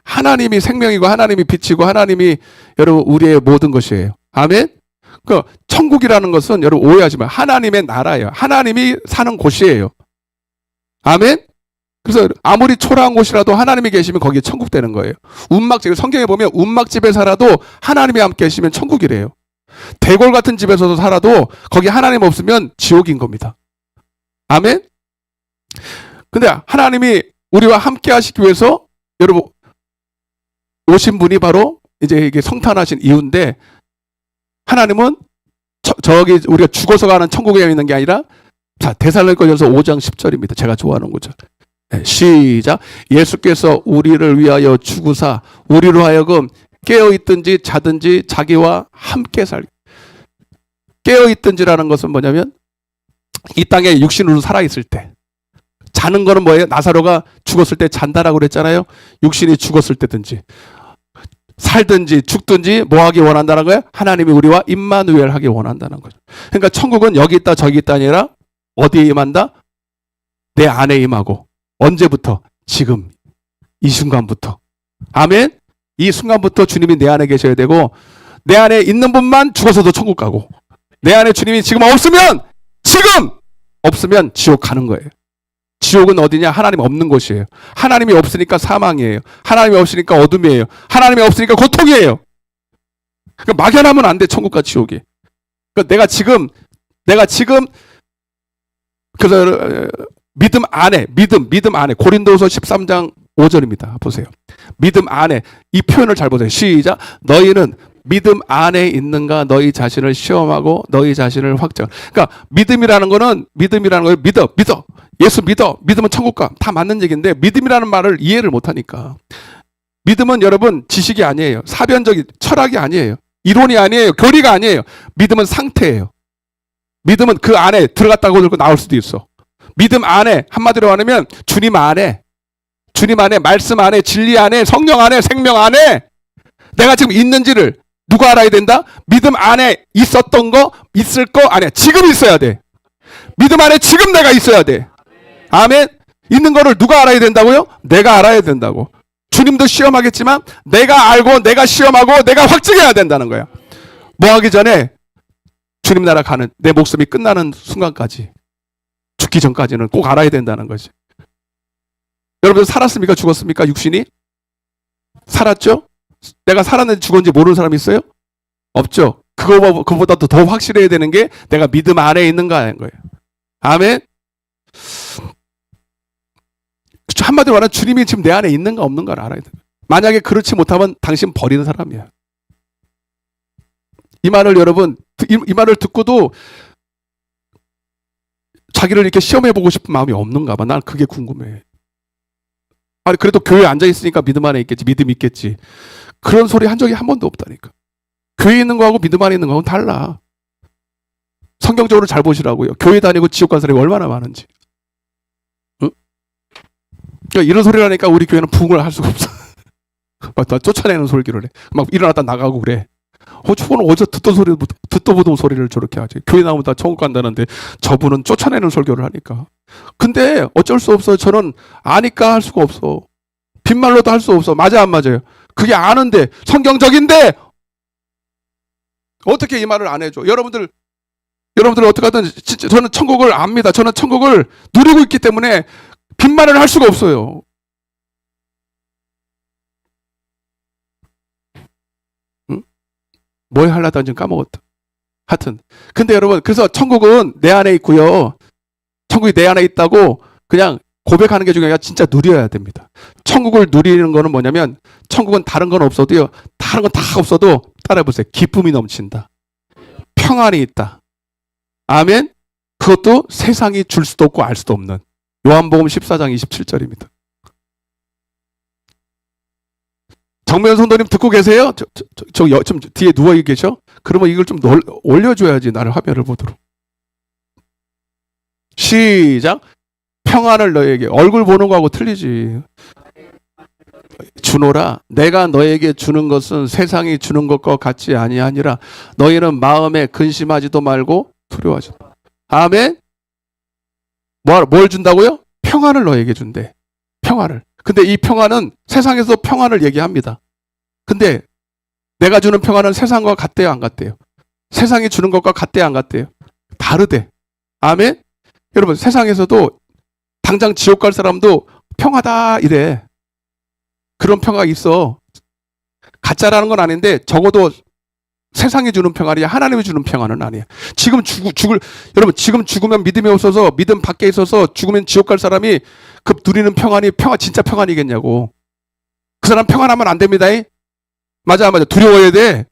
하나님이 생명이고 하나님이 빛이고 하나님이 여러분 우리의 모든 것이에요. 아멘. 그 천국이라는 것은 여러분 오해하지 마요. 하나님의 나라예요. 하나님이 사는 곳이에요. 아멘. 그래서 아무리 초라한 곳이라도 하나님이 계시면 거기에 천국 되는 거예요. 운막집, 성경에 보면 운막집에 살아도 하나님이 함께 계시면 천국이래요. 대궐 같은 집에서도 살아도 거기 하나님 없으면 지옥인 겁니다. 아멘. 근데 하나님이 우리와 함께 하시기 위해서 여러분 오신 분이 바로 이제 이게 성탄하신 이유인데, 하나님은 저기 우리가 죽어서 가는 천국에 있는 게 아니라, 자, 데살로니가전서 5장 10절입니다. 제가 좋아하는 거죠. 네, 시작. 예수께서 우리를 위하여 죽으사 우리로 하여금 깨어있든지 자든지 자기와 함께 살게. 깨어있든지라는 것은 뭐냐면 이 땅에 육신으로 살아있을 때, 자는 거는 뭐예요? 나사로가 죽었을 때 잔다라고 그랬잖아요. 육신이 죽었을 때든지 살든지 죽든지 뭐 하기 원한다는 거예요? 하나님이 우리와 임마누엘 하기 원한다는 거죠. 그러니까 천국은 여기 있다 저기 있다 아니라 어디에 임한다? 내 안에 임하고. 언제부터? 지금 이 순간부터. 아멘. 이 순간부터 주님이 내 안에 계셔야 되고, 내 안에 있는 분만 죽어서도 천국 가고, 내 안에 주님이 지금 없으면 지옥 가는 거예요. 지옥은 어디냐? 하나님 없는 곳이에요. 하나님이 없으니까 사망이에요. 하나님이 없으니까 어둠이에요. 하나님이 없으니까 고통이에요. 그러니까 막연하면 안 돼, 천국과 지옥이. 그러니까 내가 지금 그래서 믿음 안에 고린도후서 13장 5절입니다. 보세요. 믿음 안에, 이 표현을 잘 보세요. 시작. 너희는 믿음 안에 있는가 너희 자신을 시험하고 너희 자신을 확정. 그러니까 믿음이라는 걸 믿어. 예수 믿어. 믿으면 천국 가. 다 맞는 얘기인데 믿음이라는 말을 이해를 못 하니까. 믿음은 여러분 지식이 아니에요. 사변적인 철학이 아니에요. 이론이 아니에요. 교리가 아니에요. 믿음은 상태예요. 믿음은 그 안에 들어갔다고 들고 나올 수도 있어. 믿음 안에, 한마디로 말하면 주님 안에, 말씀 안에, 진리 안에, 성령 안에, 생명 안에 내가 지금 있는지를 누가 알아야 된다? 믿음 안에 있었던 거, 있을 거 아니야. 지금 있어야 돼. 믿음 안에 지금 내가 있어야 돼. 아멘. 있는 거를 누가 알아야 된다고요? 내가 알아야 된다고. 주님도 시험하겠지만 내가 알고 내가 시험하고 내가 확증해야 된다는 거야. 뭐 하기 전에 주님 나라 가는 내 목숨이 끝나는 순간까지, 죽기 전까지는 꼭 알아야 된다는 거지. 여러분들 살았습니까? 죽었습니까? 육신이? 살았죠? 내가 살았는지 죽었는지 모르는 사람 있어요? 없죠. 그거보다 더 확실해야 되는 게 내가 믿음 안에 있는가 하는 거예요. 아멘. 한마디로 말하면 주님이 지금 내 안에 있는가 없는가를 알아야 돼. 만약에 그렇지 못하면 당신 버리는 사람이야. 이 말을 여러분, 이 말을 듣고도 자기를 이렇게 시험해보고 싶은 마음이 없는가 봐. 난 그게 궁금해. 아니, 그래도 교회에 앉아있으니까 믿음 안에 있겠지. 믿음 있겠지. 그런 소리 한 적이 한 번도 없다니까. 교회에 있는 거하고 믿음 안에 있는 거하고는 달라. 성경적으로 잘 보시라고요. 교회 다니고 지옥 간 사람이 얼마나 많은지. 응? 그러니까 이런 소리를 하니까 우리 교회는 부흥을 할 수가 없어. 막 다 쫓아내는 소리를 해. 막 일어났다 나가고 그래. 저분은 어제 듣도 보던 소리를 저렇게 하지. 교회 나오면 다 천국 간다는데 저분은 쫓아내는 설교를 하니까. 근데 어쩔 수 없어요. 저는 아니까 할 수가 없어. 빈말로도 할 수 없어. 맞아 안 맞아요? 그게 아는데, 성경적인데 어떻게 이 말을 안 해줘? 여러분들 어떻게 하든 진짜 저는 천국을 압니다. 저는 천국을 누리고 있기 때문에 빈말을 할 수가 없어요. 응? 뭘 하려다 지금 까먹었다. 하여튼 근데 여러분, 그래서 천국은 내 안에 있고요. 천국이 내 안에 있다고 그냥 고백하는 게 중요해요. 진짜 누려야 됩니다. 천국을 누리는 거는 뭐냐면, 천국은 다른 건 없어도요. 다른 건 다 없어도 따라해보세요. 기쁨이 넘친다. 평안이 있다. 아멘. 그것도 세상이 줄 수도 없고 알 수도 없는 요한복음 14장 27절입니다. 정면 성도님 듣고 계세요? 좀 뒤에 누워 계셔? 그러면 이걸 좀 올려줘야지 나를 화면을 보도록. 시작. 평안을 너에게. 얼굴 보는 거하고 틀리지. 주노라. 내가 너에게 주는 것은 세상이 주는 것과 같이 아니하니라. 너희는 마음에 근심하지도 말고 두려워하지. 아멘. 뭘 준다고요? 평안을 너에게 준대. 평안을. 근데 이 평안은 세상에서 평안을 얘기합니다. 근데 내가 주는 평안은 세상과 같대요, 안 같대요? 세상이 주는 것과 같대요, 안 같대요? 다르대. 아멘. 여러분, 세상에서도 당장 지옥 갈 사람도 평하다 이래. 그런 평화가 있어. 가짜라는 건 아닌데 적어도 세상이 주는 평안이야. 하나님이 주는 평안은 아니야. 여러분, 지금 죽으면 믿음이 없어서 믿음 밖에 있어서 죽으면 지옥 갈 사람이 그 누리는 평안이 진짜 평안이겠냐고. 그 사람 평안하면 안 됩니다. 맞아. 두려워야 돼.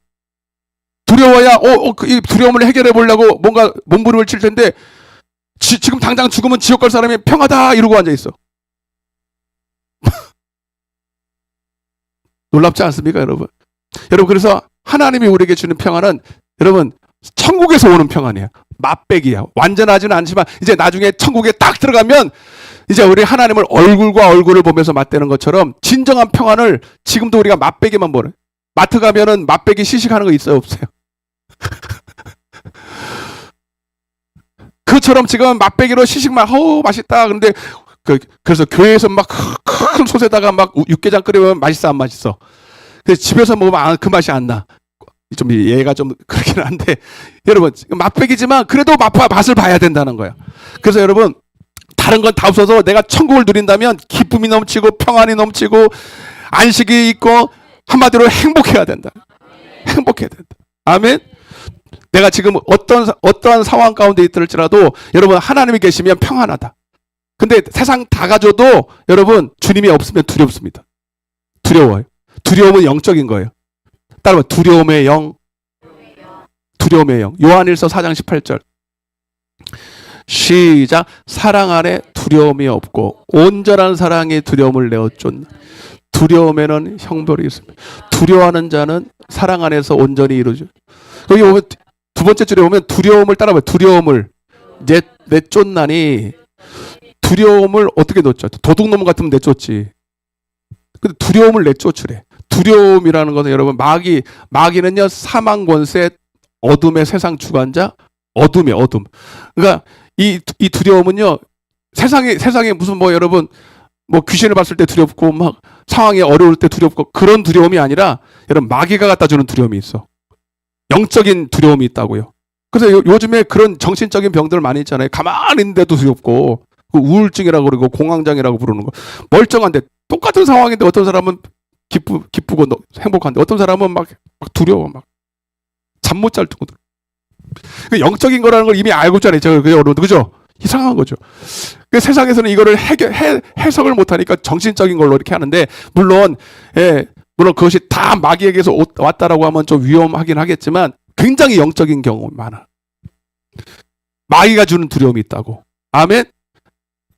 두려워야 이 두려움을 해결해 보려고 뭔가 몸부림을 칠 텐데 지금 당장 죽으면 지옥 갈 사람이 평하다 이러고 앉아 있어. 놀랍지 않습니까, 여러분? 여러분, 그래서 하나님이 우리에게 주는 평안은 여러분 천국에서 오는 평안이야. 맛배기야. 완전하지는 않지만 이제 나중에 천국에 딱 들어가면 이제 우리 하나님을 얼굴과 얼굴을 보면서 맞대는 것처럼 진정한 평안을 지금도 우리가 맛배기만 보는. 마트 가면은 맛배기 시식하는 거 있어요, 없어요? 그처럼 지금 맛배기로 시식만 맛있다. 근데 그래서 교회에서 막 큰 솥에다가 막 육개장 끓이면 맛있어, 안 맛있어? 그래서 집에서 먹으면 그 맛이 안 나. 좀 얘가 좀 그렇긴 한데 여러분 맛배기지만 그래도 맛을 봐야 된다는 거야. 그래서 여러분 다른 건 다 없어서 내가 천국을 누린다면 기쁨이 넘치고 평안이 넘치고 안식이 있고 한마디로 행복해야 된다. 행복해야 된다. 아멘. 내가 지금 어떠한 상황 가운데 있더라도 여러분 하나님이 계시면 평안하다. 근데 세상 다 가져도 여러분 주님이 없으면 두렵습니다. 두려워요. 두려움은 영적인 거예요. 따라봐. 두려움의 영. 두려움의 영. 요한일서 4장 18절. 시작. 사랑 안에 두려움이 없고 온전한 사랑이 두려움을 내어 쫓는. 두려움에는 형벌이 있습니다. 두려워하는 자는 사랑 안에서 온전히 이루어져. 여기 보면 두 번째 줄에 보면 두려움을 따라봐요. 두려움을 내쫓나니. 두려움을 어떻게 내쫓죠? 도둑놈 같으면 내쫓지. 근데 두려움을 내쫓으래. 두려움이라는 것은 여러분 마귀는요 사망 권세 어둠의 세상 주관자 어둠이에요. 어둠. 그러니까 이 두려움은요 세상에 무슨 여러분 귀신을 봤을 때 두렵고 막 상황이 어려울 때 두렵고 그런 두려움이 아니라 여러분 마귀가 갖다 주는 두려움이 있어. 영적인 두려움이 있다고요. 그래서 요즘에 그런 정신적인 병들 많이 있잖아요. 가만히 있는데도 두렵고 우울증이라고 그러고 공황장애라고 부르는 거. 멀쩡한데 똑같은 상황인데 어떤 사람은 기쁘고 행복한데 어떤 사람은 막 두려워 막 잠 못 잘 정도. 영적인 거라는 걸 이미 알고 있잖아요. 그죠? 이상한 거죠. 세상에서는 이거를 해석을 못하니까 정신적인 걸로 이렇게 하는데 물론 그것이 다 마귀에게서 왔다라고 하면 좀 위험하긴 하겠지만 굉장히 영적인 경우 많아. 마귀가 주는 두려움이 있다고. 아멘.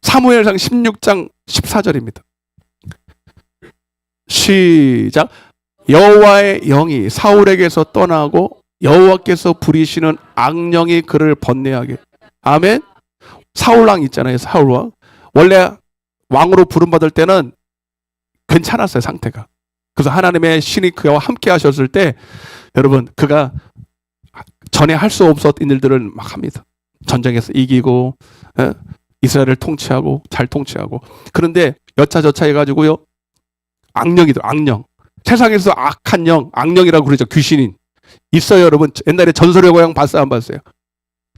사무엘상 16장 14절입니다. 시작. 여호와의 영이 사울에게서 떠나고 여호와께서 부리시는 악령이 그를 번뇌하게. 아멘. 사울왕 있잖아요. 사울왕. 원래 왕으로 부름받을 때는 괜찮았어요. 상태가. 그래서 하나님의 신이 그와 함께 하셨을 때 여러분 그가 전에 할 수 없었던 일들을 막 합니다. 전쟁에서 이기고 이스라엘을 통치하고 잘 통치하고. 그런데 여차저차 해가지고요 악령이들 악령. 세상에서 악한 영 악령이라고 그러죠. 귀신인 있어요. 여러분 옛날에 전설의 고향 봤어요? 안 봤어요?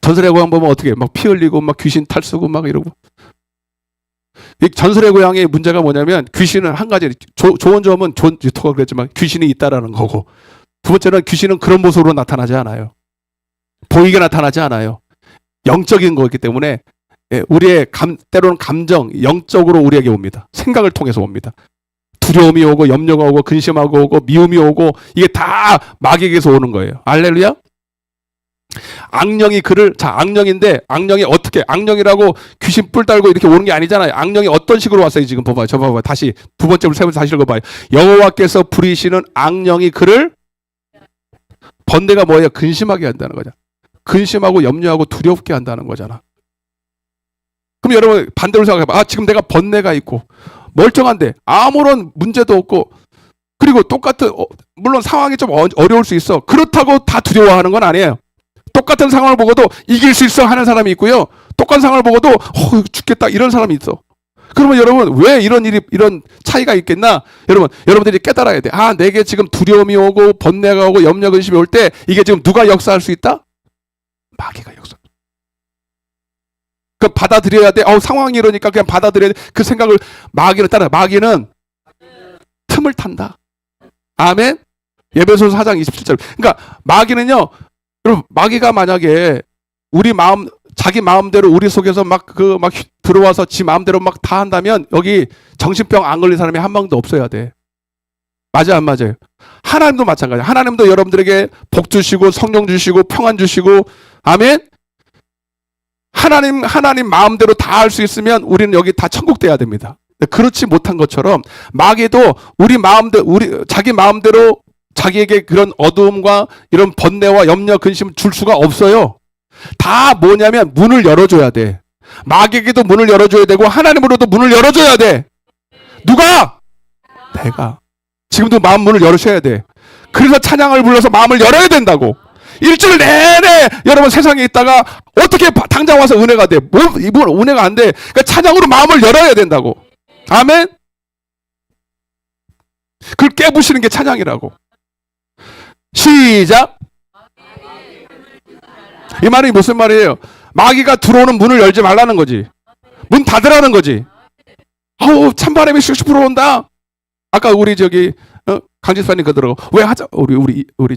전설의 고향 보면 어떻게 막 피 흘리고 막 귀신 탈수고 막 이러고. 이 전설의 고향의 문제가 뭐냐면 귀신은 한 가지 좋은 점은 존 유토가 그랬지만 귀신이 있다라는 거고 두 번째는 귀신은 그런 모습으로 나타나지 않아요. 보이게 나타나지 않아요. 영적인 거기 때문에 우리의 때로는 감정 영적으로 우리에게 옵니다. 생각을 통해서 옵니다. 두려움이 오고 염려가 오고 근심하고 오고 미움이 오고 이게 다 마귀에게서 오는 거예요. 할렐루야. 악령이 그를, 자, 악령인데, 악령이 어떻게, 악령이라고 귀신 뿔 달고 이렇게 오는 게 아니잖아요. 악령이 어떤 식으로 왔어요, 지금 봐봐요. 저 봐봐요. 다시, 두 번째로, 세 번째 다시 읽어봐요. 여호와께서 부리시는 악령이 그를, 번뇌가 뭐예요? 근심하게 한다는 거잖아. 근심하고 염려하고 두렵게 한다는 거잖아. 그럼 여러분, 반대로 생각해봐. 아, 지금 내가 번뇌가 있고, 멀쩡한데, 아무런 문제도 없고, 그리고 똑같은, 물론 상황이 좀 어려울 수 있어. 그렇다고 다 두려워하는 건 아니에요. 똑같은 상황을 보고도 이길 수 있어 하는 사람이 있고요. 똑같은 상황을 보고도 죽겠다 이런 사람이 있어. 그러면 여러분 왜 이런 차이가 있겠나? 여러분들이 깨달아야 돼. 아, 내게 지금 두려움이 오고 번뇌가 오고 염려 근심이 올 때 이게 지금 누가 역사할 수 있다? 마귀가 역사. 그 받아들여야 돼. 상황이 이러니까 그냥 받아들여야 돼. 그 생각을 마귀는 따라. 마귀는 틈을 탄다. 아멘. 예배소서 4장 27절. 그러니까 마귀는요. 여러분, 마귀가 만약에 우리 마음, 자기 마음대로 우리 속에서 막 들어와서 지 마음대로 막 다 한다면 여기 정신병 안 걸린 사람이 한 명도 없어야 돼. 맞아, 안 맞아요? 하나님도 마찬가지야. 하나님도 여러분들에게 복 주시고 성령 주시고 평안 주시고, 아멘? 하나님 마음대로 다 할 수 있으면 우리는 여기 다 천국 돼야 됩니다. 그렇지 못한 것처럼 마귀도 자기 마음대로 자기에게 그런 어두움과 이런 번뇌와 염려, 근심을 줄 수가 없어요. 다 뭐냐면 문을 열어줘야 돼. 마귀에게도 문을 열어줘야 되고 하나님으로도 문을 열어줘야 돼. 누가? 내가. 지금도 마음 문을 열으셔야 돼. 그래서 찬양을 불러서 마음을 열어야 된다고. 일주일 내내 여러분 세상에 있다가 어떻게 당장 와서 은혜가 돼? 이번 은혜가 안 돼. 그러니까 찬양으로 마음을 열어야 된다고. 아멘? 그걸 깨부시는 게 찬양이라고. 시작. 이 말이 무슨 말이에요? 마귀가 들어오는 문을 열지 말라는 거지. 문 닫으라는 거지. 찬바람이 슉슉 불어온다. 아까 우리 강지사님 그러더라고. 왜 우리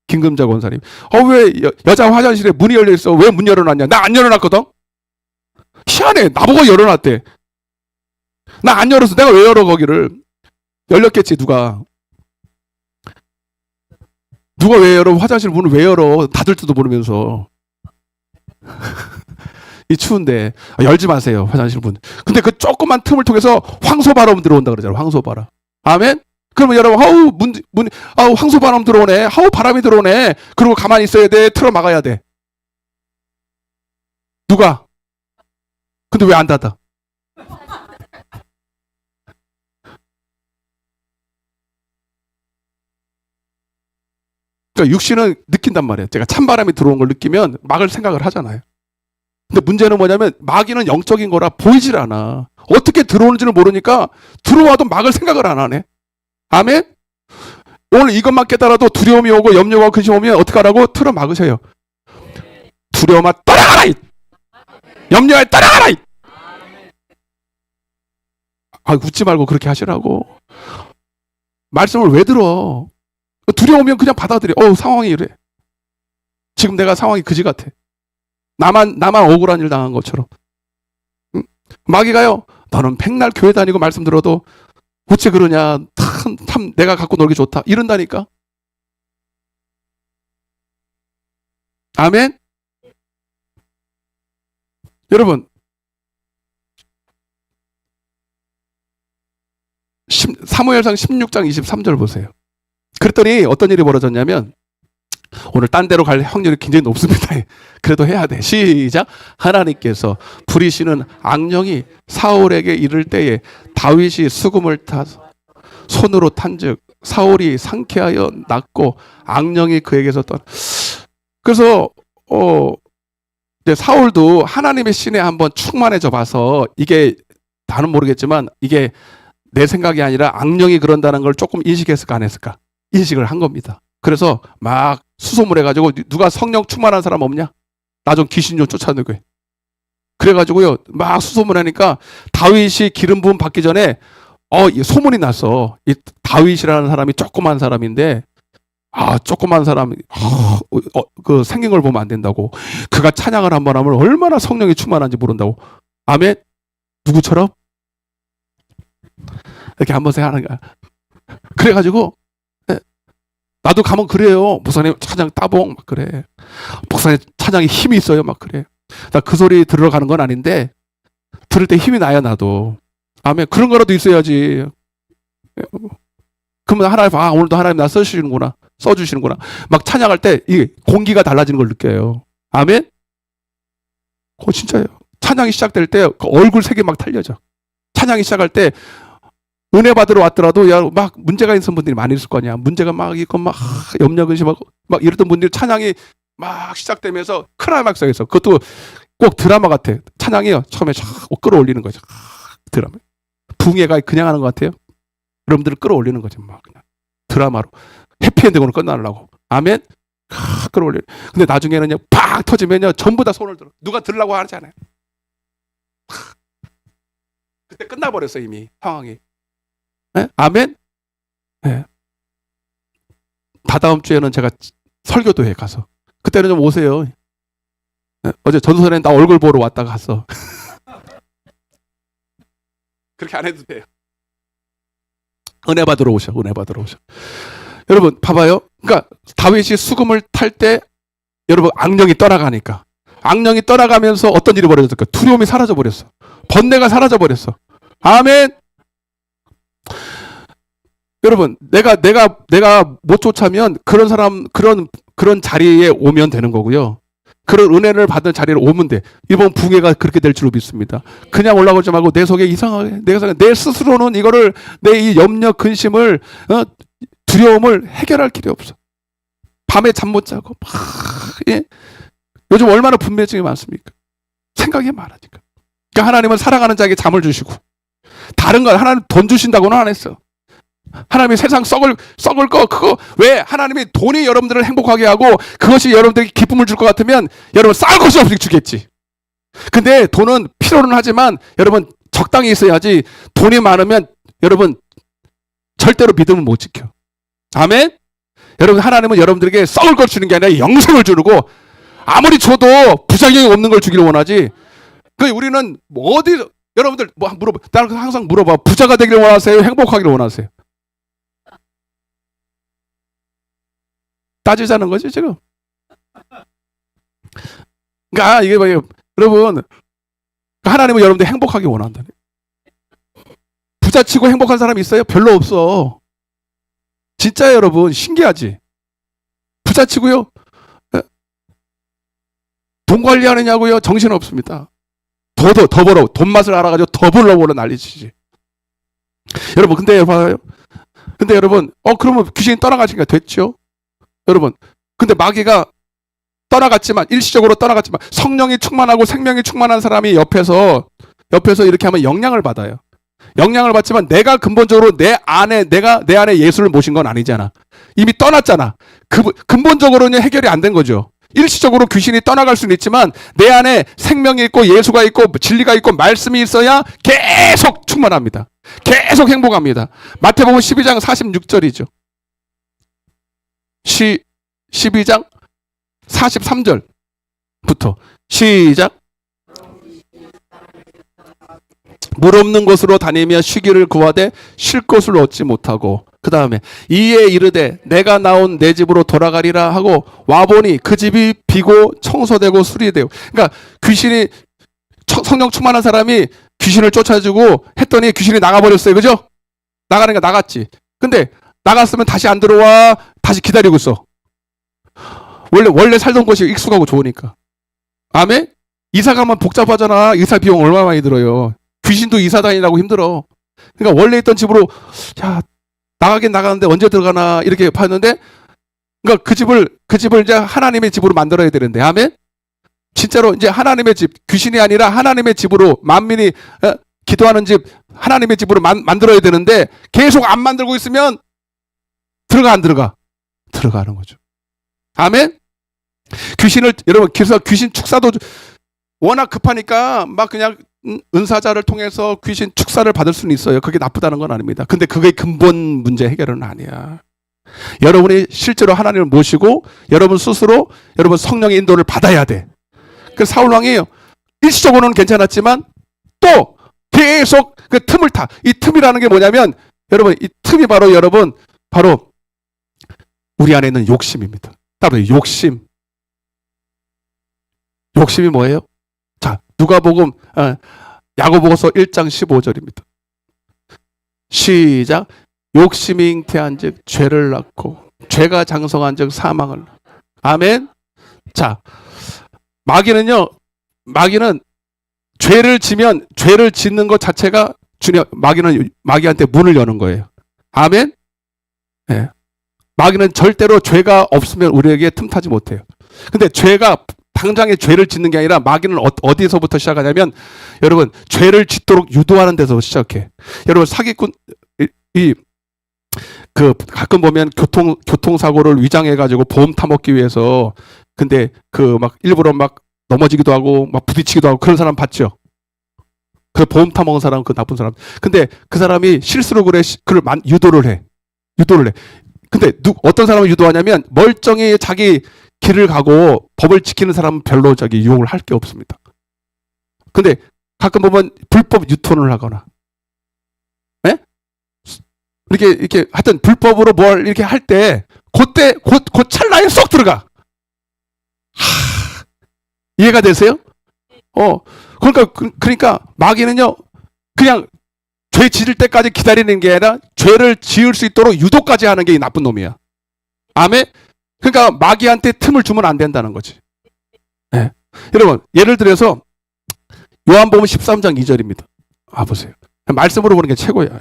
김금자 권사님. 왜 여자 화장실에 문이 열려 있어? 왜 문 열어놨냐? 나 안 열어놨거든. 희한해. 나보고 열어놨대. 나 안 열었어. 내가 왜 열어 거기를? 열렸겠지 누가 왜 열어? 화장실 문을 왜 열어? 닫을 줄도 모르면서. 이 추운데 열지 마세요 화장실 문. 근데 그 조그만 틈을 통해서 황소바람 들어온다 그러잖아요. 황소바람. 아멘. 그러면 여러분 황소바람 들어오네. 바람이 들어오네. 그리고 가만히 있어야 돼. 틀어 막아야 돼. 누가? 근데 왜 안 닫아? 그러니까 육신은 느낀단 말이에요. 제가 찬바람이 들어온 걸 느끼면 막을 생각을 하잖아요. 근데 문제는 뭐냐면 마귀는 영적인 거라 보이질 않아. 어떻게 들어오는지를 모르니까 들어와도 막을 생각을 안 하네. 아멘? 오늘 이것만 깨달아도 두려움이 오고 염려가 근심 오면 어떻게 하라고? 틀어 막으세요. 두려움아 떠나가라! 염려에 떠나가라! 웃지 말고 그렇게 하시라고. 말씀을 왜 들어? 두려우면 그냥 받아들여. 상황이 이래. 지금 내가 상황이 그지 같아. 나만 억울한 일 당한 것처럼. 응? 마귀가요. 너는 백날 교회 다니고 말씀 들어도 어째 그러냐. 참 내가 갖고 놀기 좋다. 이런다니까. 아멘. 여러분 사무엘상 16장 23절 보세요. 그랬더니 어떤 일이 벌어졌냐면 오늘 딴 데로 갈 확률이 굉장히 높습니다. 그래도 해야 돼. 시작. 하나님께서 부리시는 악령이 사울에게 이를 때에 다윗이 수금을 타서 손으로 탄즉 사울이 상쾌하여 낫고 악령이 그에게서 떠나. 그래서 이제 사울도 하나님의 신에 한번 충만해져 봐서 이게 나는 모르겠지만 이게 내 생각이 아니라 악령이 그런다는 걸 조금 인식했을까 안 했을까? 인식을 한 겁니다. 그래서 막 수소문해가지고 누가 성령 충만한 사람 없냐? 나 좀 귀신 좀 쫓아내고 해. 그래가지고요 막 수소문하니까 다윗이 기름 부음 받기 전에 소문이 났어. 이 다윗이라는 사람이 조그만 사람인데 조그만 사람 그 생긴 걸 보면 안 된다고. 그가 찬양을 한번 하면 얼마나 성령이 충만한지 모른다고. 아멘. 누구처럼? 이렇게 한 번씩 하는 거야. 그래가지고 나도 가면 그래요. 목사님 찬양 따봉 막 그래. 목사님 찬양에 힘이 있어요 막 그래. 나 그 소리 들으러 가는 건 아닌데 들을 때 힘이 나야 나도. 아멘. 그런 거라도 있어야지. 그러면 하나님, 오늘도 하나님 나 써주시는구나. 막 찬양할 때 이 공기가 달라지는 걸 느껴요. 아멘. 그거 진짜예요. 찬양이 시작될 때 그 얼굴 색이 막 달려져. 찬양이 시작할 때 은혜 받으러 왔더라도 야, 막 문제가 있는 분들이 많이 있을 거 아니야. 문제가 막 있고 막 염려 근심하고 막 이랬던 분들이 찬양이 막 시작되면서 클라이막스에서 그것도 꼭 드라마 같아. 찬양이요. 처음에 쫙 끌어올리는 거죠. 드라마. 붕해가 그냥 하는 것 같아요. 여러분들을 끌어올리는 거죠. 막 그냥 드라마로 해피엔딩으로 끝나려고. 아멘. 끌어올려. 근데 나중에는요, 팍 터지면요, 전부 다 손을 들어. 누가 들라고 하잖아요. 그때 끝나버렸어 이미 상황이. 네? 아멘. 네. 다다음 주에는 제가 설교도회 가서 그때는 좀 오세요. 네? 어제 전도사님 나 얼굴 보러 왔다가 갔어. 그렇게 안 해도 돼요. 은혜 받으러 오셔. 여러분 봐봐요. 그러니까 다윗이 수금을 탈 때 여러분 악령이 떠나가니까 악령이 떠나가면서 어떤 일이 벌어졌을까? 두려움이 사라져 버렸어. 번뇌가 사라져 버렸어. 아멘. 여러분 내가 못 쫓아면 그런 사람 그런 자리에 오면 되는 거고요. 그런 은혜를 받은 자리에 오면 돼. 이번 붕해가 그렇게 될 줄로 믿습니다. 그냥 올라오지 말고 내 속에 이상하게 내 스스로는 이거를 내 이 염려 근심을 두려움을 해결할 길이 없어. 밤에 잠 못 자고 막 예? 요즘 얼마나 분배증이 많습니까? 생각이 많으니까. 그러니까 하나님은 사랑하는 자에게 잠을 주시고 다른 건 하나님 돈 주신다고는 안 했어. 하나님이 세상 썩을 거 그거 왜 하나님이 돈이 여러분들을 행복하게 하고 그것이 여러분들에게 기쁨을 줄 것 같으면 여러분 쌀 것이 없이 주겠지. 근데 돈은 필요는 하지만 여러분 적당히 있어야지. 돈이 많으면 여러분 절대로 믿음을 못 지켜. 아멘. 여러분 하나님은 여러분들에게 썩을 걸 주는 게 아니라 영생을 주고 아무리 줘도 부작용이 없는 걸 주기를 원하지. 그 우리는 뭐 어디 여러분들 뭐 물어봐. 나는 항상 물어봐. 부자가 되기를 원하세요? 행복하기를 원하세요? 따지자는 거지 지금. 그러니까 이게 뭐예요, 여러분. 하나님은 여러분들 행복하게 원한다. 부자치고 행복한 사람이 있어요? 별로 없어. 진짜 여러분 신기하지. 부자치고요. 돈 관리하느냐고요? 정신 없습니다. 더 벌어. 돈 맛을 알아가지고 더 벌려고 난리치지. 여러분 근데 봐요. 근데 여러분 그러면 귀신이 떠나가시니까 됐죠. 여러분 근데 마귀가 떠나갔지만 일시적으로 떠나갔지만 성령이 충만하고 생명이 충만한 사람이 옆에서 이렇게 하면 영향을 받아요. 영향을 받지만 내가 근본적으로 내 안에 예수를 모신 건 아니잖아. 이미 떠났잖아. 근본적으로는 해결이 안 된 거죠. 일시적으로 귀신이 떠나갈 수는 있지만 내 안에 생명이 있고 예수가 있고 진리가 있고 말씀이 있어야 계속 충만합니다. 계속 행복합니다. 마태복음 12장 46절이죠. 12장 43절부터 시작. 물 없는 곳으로 다니며 쉬기를 구하되 쉴 곳을 얻지 못하고 그 다음에 이에 이르되 내가 나온 내 집으로 돌아가리라 하고 와보니 그 집이 비고 청소되고 수리되고. 그러니까 귀신이 성령 충만한 사람이 귀신을 쫓아주고 했더니 귀신이 나가버렸어요. 그죠? 나가니까 나갔지. 근데 나갔으면 다시 안 들어와. 다시 기다리고 있어. 원래 살던 곳이 익숙하고 좋으니까. 아멘? 이사 가면 복잡하잖아. 이사 비용 얼마 많이 들어요. 귀신도 이사 다니라고 힘들어. 그러니까 원래 있던 집으로 나가긴 나가는데 언제 들어가나 이렇게 봤는데, 그러니까 그 집을 이제 하나님의 집으로 만들어야 되는데, 아멘? 진짜로 이제 하나님의 집, 귀신이 아니라 하나님의 집으로 만민이 기도하는 집, 하나님의 집으로 만들어야 되는데 계속 안 만들고 있으면 들어가 안 들어가? 들어가는 거죠. 아멘? 여러분 그래서 귀신 축사도 워낙 급하니까 막 그냥 은사자를 통해서 귀신 축사를 받을 수는 있어요. 그게 나쁘다는 건 아닙니다. 근데 그게 근본 문제 해결은 아니야. 여러분이 실제로 하나님을 모시고 여러분 스스로 여러분 성령의 인도를 받아야 돼. 그래서 사울 왕이 일시적으로는 괜찮았지만 또 계속 그 틈을 타. 이 틈이라는 게 뭐냐면 여러분 이 틈이 바로 우리 안에 있는 욕심입니다. 따로 욕심. 욕심이 뭐예요? 자, 누가복음 야고보서 1장 15절입니다. 시작. 욕심이 잉태한즉 죄를 낳고 죄가 장성한즉 사망을. 아멘. 자, 마귀는 죄를 지면 죄를 짓는 것 자체가 마귀는 마귀한테 문을 여는 거예요. 아멘. 네. 마귀는 절대로 죄가 없으면 우리에게 틈타지 못해요. 근데 죄가 당장에 죄를 짓는 게 아니라 마귀는 어디서부터 시작하냐면 여러분 죄를 짓도록 유도하는 데서 시작해. 여러분 사기꾼 가끔 보면 교통사고를 위장해가지고 보험 타먹기 위해서 근데 막 일부러 막 넘어지기도 하고 막 부딪히기도 하고 그런 사람 봤죠? 그 보험 타먹은 사람 그 나쁜 사람. 근데 그 사람이 실수로 그를 유도를 해. 근데 어떤 사람을 유도하냐면 멀쩡히 자기 길을 가고 법을 지키는 사람은 별로 유혹을 할 게 없습니다. 근데 가끔 보면 불법 유턴을 하거나, 예? 이렇게 하여튼 불법으로 뭘 이렇게 할 때, 그때, 그 찰나에 쏙 들어가. 이해가 되세요? 그러니까 마귀는요, 그냥 죄 지을 때까지 기다리는 게 아니라 죄를 지을 수 있도록 유도까지 하는 게 이 나쁜 놈이야. 아멘? 그러니까 마귀한테 틈을 주면 안 된다는 거지. 네. 여러분, 예를 들어서 요한복음 13장 2절입니다. 보세요. 말씀으로 보는 게 최고야.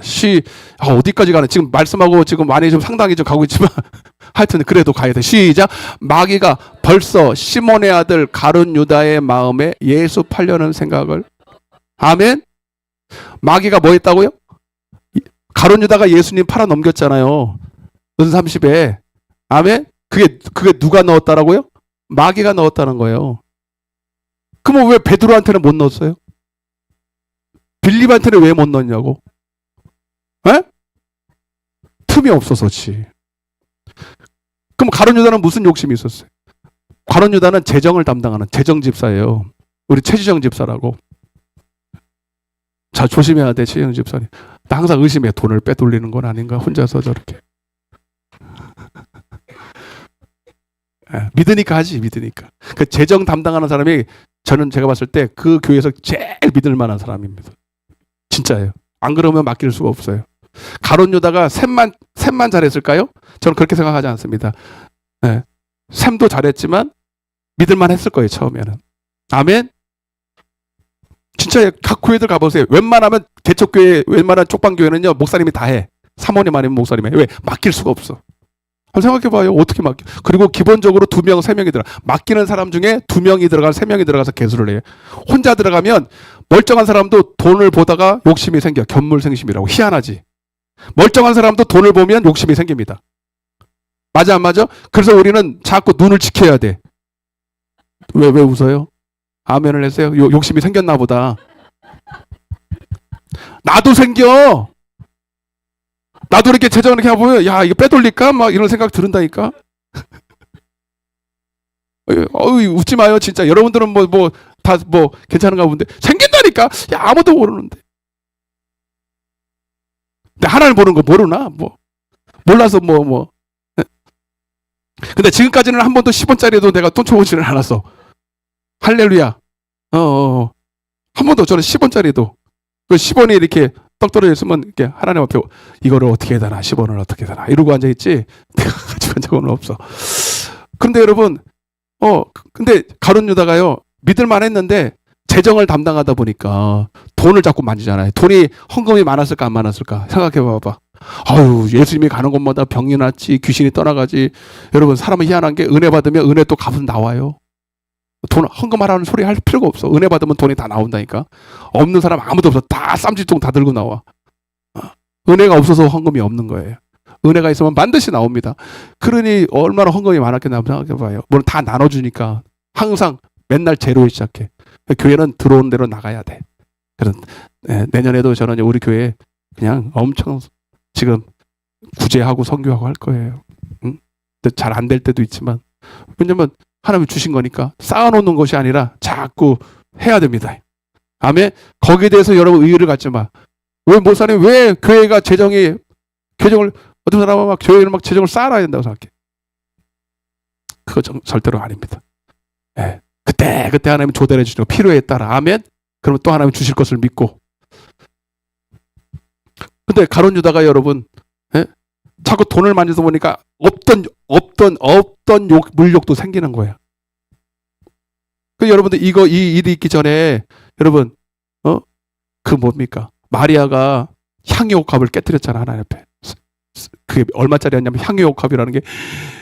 어디까지 가나? 지금 말씀하고 지금 많이 좀 상당히 좀 가고 있지만 하여튼 그래도 가야 돼. 시작. 마귀가 벌써 시몬의 아들 가룟 유다의 마음에 예수 팔려는 생각을. 아멘. 마귀가 뭐 했다고요? 가룟 유다가 예수님 팔아 넘겼잖아요. 은30에. 아멘. 그게 누가 넣었다라고요? 마귀가 넣었다는 거예요. 그러면 왜 베드로한테는 못 넣었어요? 빌립한테는 왜 못 넣었냐고? 에? 틈이 없어서지. 그럼 가룟 유다는 무슨 욕심이 있었어요? 가룟 유다는 재정을 담당하는 재정집사예요. 우리 최지정 집사라고. 자, 조심해야 돼, 최지정 집사님. 나 항상 의심해. 돈을 빼돌리는 건 아닌가? 혼자서 저렇게. 믿으니까 하지, 믿으니까. 그 재정 담당하는 사람이 제가 봤을 때 그 교회에서 제일 믿을 만한 사람입니다. 진짜예요. 안 그러면 맡길 수가 없어요. 가룟 유다가 셈만 잘했을까요? 저는 그렇게 생각하지 않습니다. 네. 셈도 잘했지만 믿을만 했을 거예요, 처음에는. 아멘? 진짜 각 교회들 가보세요. 웬만하면 개척교회, 웬만한 쪽방교회는요, 목사님이 다 해. 사모님 아니면 목사님이 해. 왜? 맡길 수가 없어. 한번 생각해봐요. 어떻게 맡겨? 그리고 기본적으로 2명, 3명이 들어가. 맡기는 사람 중에 2명이 들어가, 3명이 들어가서 개수를 해요. 혼자 들어가면 멀쩡한 사람도 돈을 보다가 욕심이 생겨. 견물생심이라고. 희한하지. 멀쩡한 사람도 돈을 보면 욕심이 생깁니다. 맞아, 안 맞아? 그래서 우리는 자꾸 눈을 지켜야 돼. 왜 웃어요? 아멘을 했어요? 욕심이 생겼나 보다. 나도 생겨. 나도 이렇게 재정을 이렇게 해보면, 야, 이거 빼돌릴까? 막 이런 생각 들은다니까? 웃지 마요, 진짜. 여러분들은 다 괜찮은가 본데. 생긴다니까? 야, 아무도 모르는데. 근데 하나님 보는 거 모르나? 몰라서 근데 지금까지는 한 번도 10원짜리도 내가 돈 쳐보지는 않았어. 할렐루야. 한 번도 저는 10원짜리도. 그 10원이 이렇게 떡 떨어져 있으면 이렇게 하나님 앞에 이거를 어떻게 해야 되나 10원을 어떻게 해야 되나 이러고 앉아있지 내가 가지고 간 적은 없어. 그런데 여러분 근데 가룟 유다가요 믿을만 했는데 재정을 담당하다 보니까 돈을 자꾸 만지잖아요. 돈이 헌금이 많았을까 안 많았을까 생각해 봐봐. 예수님이 가는 곳마다 병이 났지 귀신이 떠나가지. 여러분 사람은 희한한 게 은혜 받으면 은혜 또 값은 나와요. 돈 헌금하라는 소리 할 필요가 없어. 은혜 받으면 돈이 다 나온다니까. 없는 사람 아무도 없어. 다 쌈짓돈 다 들고 나와. 은혜가 없어서 헌금이 없는 거예요. 은혜가 있으면 반드시 나옵니다. 그러니 얼마나 헌금이 많았겠나 한번 생각해봐요. 물론 다 나눠주니까 항상 맨날 제로에 시작해. 교회는 들어오는 대로 나가야 돼. 그래서 내년에도 저는 우리 교회 그냥 엄청 지금 구제하고 선교하고 할 거예요. 응? 잘 안 될 때도 있지만 왜냐면 하나님이 주신 거니까 쌓아놓는 것이 아니라 자꾸 해야 됩니다. 아멘. 거기에 대해서 여러분 의의를 갖지 마. 왜 목사님 왜 교회가 재정을 어떤 사람은 막 교회를 막 재정을 쌓아놔야 된다고 생각해. 그거 절대로 아닙니다. 예. 그때 하나님 조달해 주시고 필요에 따라 아멘. 그러면 또 하나님 주실 것을 믿고. 근데 가룟 유다가 여러분, 예? 자꾸 돈을 만져서 보니까 없던 물욕도 생기는 거예요. 그 여러분들 이 일이 있기 전에 여러분 그 뭡니까? 마리아가 향유옥합을 깨뜨렸잖아 하나님 앞에. 그게 얼마짜리였냐면 향유옥합이라는 게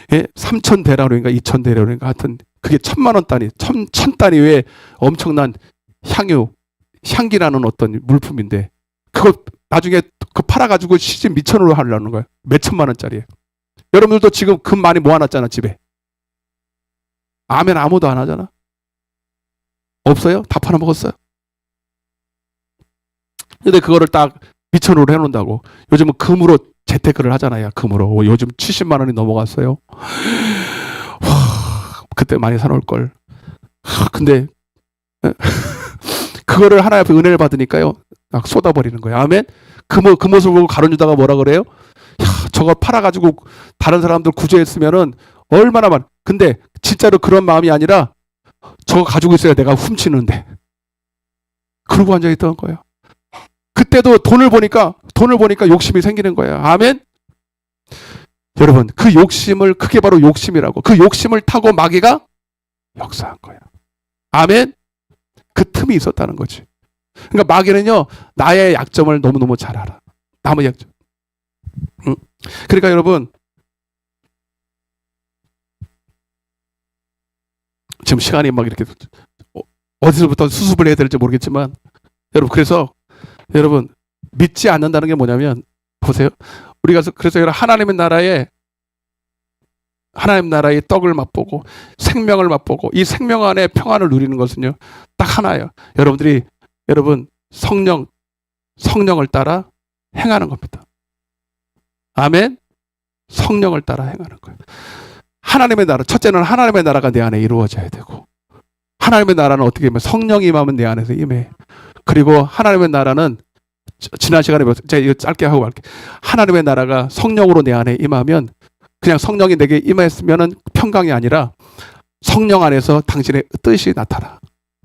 3,000데나리온인가 2,000데나리온인가 하여튼 그게 1,000만 단위, 1,000 단위의 엄청난 향기라는 어떤 물품인데 그거 나중에 그 팔아가지고 시집 미천으로 하려는 거예요. 몇 천만 원짜리예요. 여러분들도 지금 금 많이 모아놨잖아 집에. 아멘 아무도 안 하잖아. 없어요? 다 팔아먹었어요. 근데 그거를 딱 미천으로 해놓는다고. 요즘은 금으로 재테크를 하잖아요. 금으로. 요즘 70만 원이 넘어갔어요. 그때 많이 사놓을 걸. 근데 그거를 하나님 앞에 은혜를 받으니까요. 막 쏟아버리는 거예요. 아멘. 그 모습을 보고 가룟 유다가 뭐라 그래요? 야, 저거 팔아가지고 다른 사람들 구제했으면은 얼마나 많. 근데 진짜로 그런 마음이 아니라 저거 가지고 있어야 내가 훔치는데. 그러고 앉아있던 거예요. 그때도 돈을 보니까 욕심이 생기는 거예요. 아멘. 여러분 그 욕심을 그게 바로 욕심이라고. 그 욕심을 타고 마귀가 역사한 거예요. 아멘. 그 틈이 있었다는 거지. 그러니까 마귀는요 나의 약점을 너무너무 잘 알아. 남의 약점. 그러니까 여러분 지금 시간이 막 이렇게 어디서부터 수습을 해야 될지 모르겠지만 여러분 여러분 믿지 않는다는 게 뭐냐면 보세요. 우리가 그래서 하나님 나라의 떡을 맛보고 생명을 맛보고 이 생명 안에 평안을 누리는 것은요 딱 하나예요. 여러분 성령을 따라 행하는 겁니다. 아멘. 성령을 따라 행하는 거예요. 하나님의 나라, 첫째는 하나님의 나라가 내 안에 이루어져야 되고 하나님의 나라는 어떻게 하면 성령이 임하면 내 안에서 임해. 그리고 하나님의 나라는 지난 시간에 제가 이거 짧게 하고 갈게. 하나님의 나라가 성령으로 내 안에 임하면 그냥 성령이 내게 임했으면은 평강이 아니라 성령 안에서 당신의 뜻이 나타나.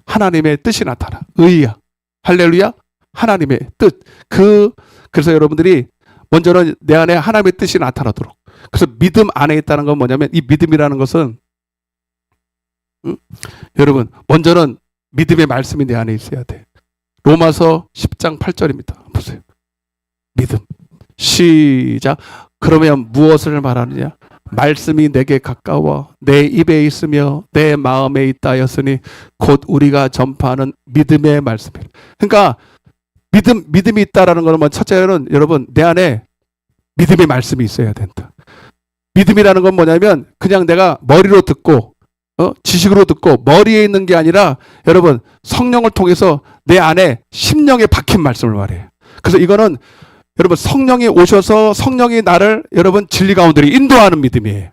하나님의 뜻이 나타나. 의야. 할렐루야. 하나님의 뜻. 그래서 여러분들이 먼저는 내 안에 하나님의 뜻이 나타나도록. 그래서 믿음 안에 있다는 건 뭐냐면 이 믿음이라는 것은 여러분 먼저는 믿음의 말씀이 내 안에 있어야 돼. 로마서 10장 8절입니다. 보세요. 믿음. 시작. 그러면 무엇을 말하느냐? 말씀이 내게 가까워 내 입에 있으며 내 마음에 있다 하였으니 곧 우리가 전파하는 믿음의 말씀이에요. 그러니까 믿음이 있다라는 것은 첫째는 여러분 내 안에 믿음의 말씀이 있어야 된다. 믿음이라는 건 뭐냐면 그냥 내가 머리로 듣고 지식으로 듣고 머리에 있는 게 아니라 여러분 성령을 통해서 내 안에 심령에 박힌 말씀을 말해요. 그래서 이거는 여러분 성령이 오셔서 성령이 나를 여러분 진리 가운데로 인도하는 믿음이에요.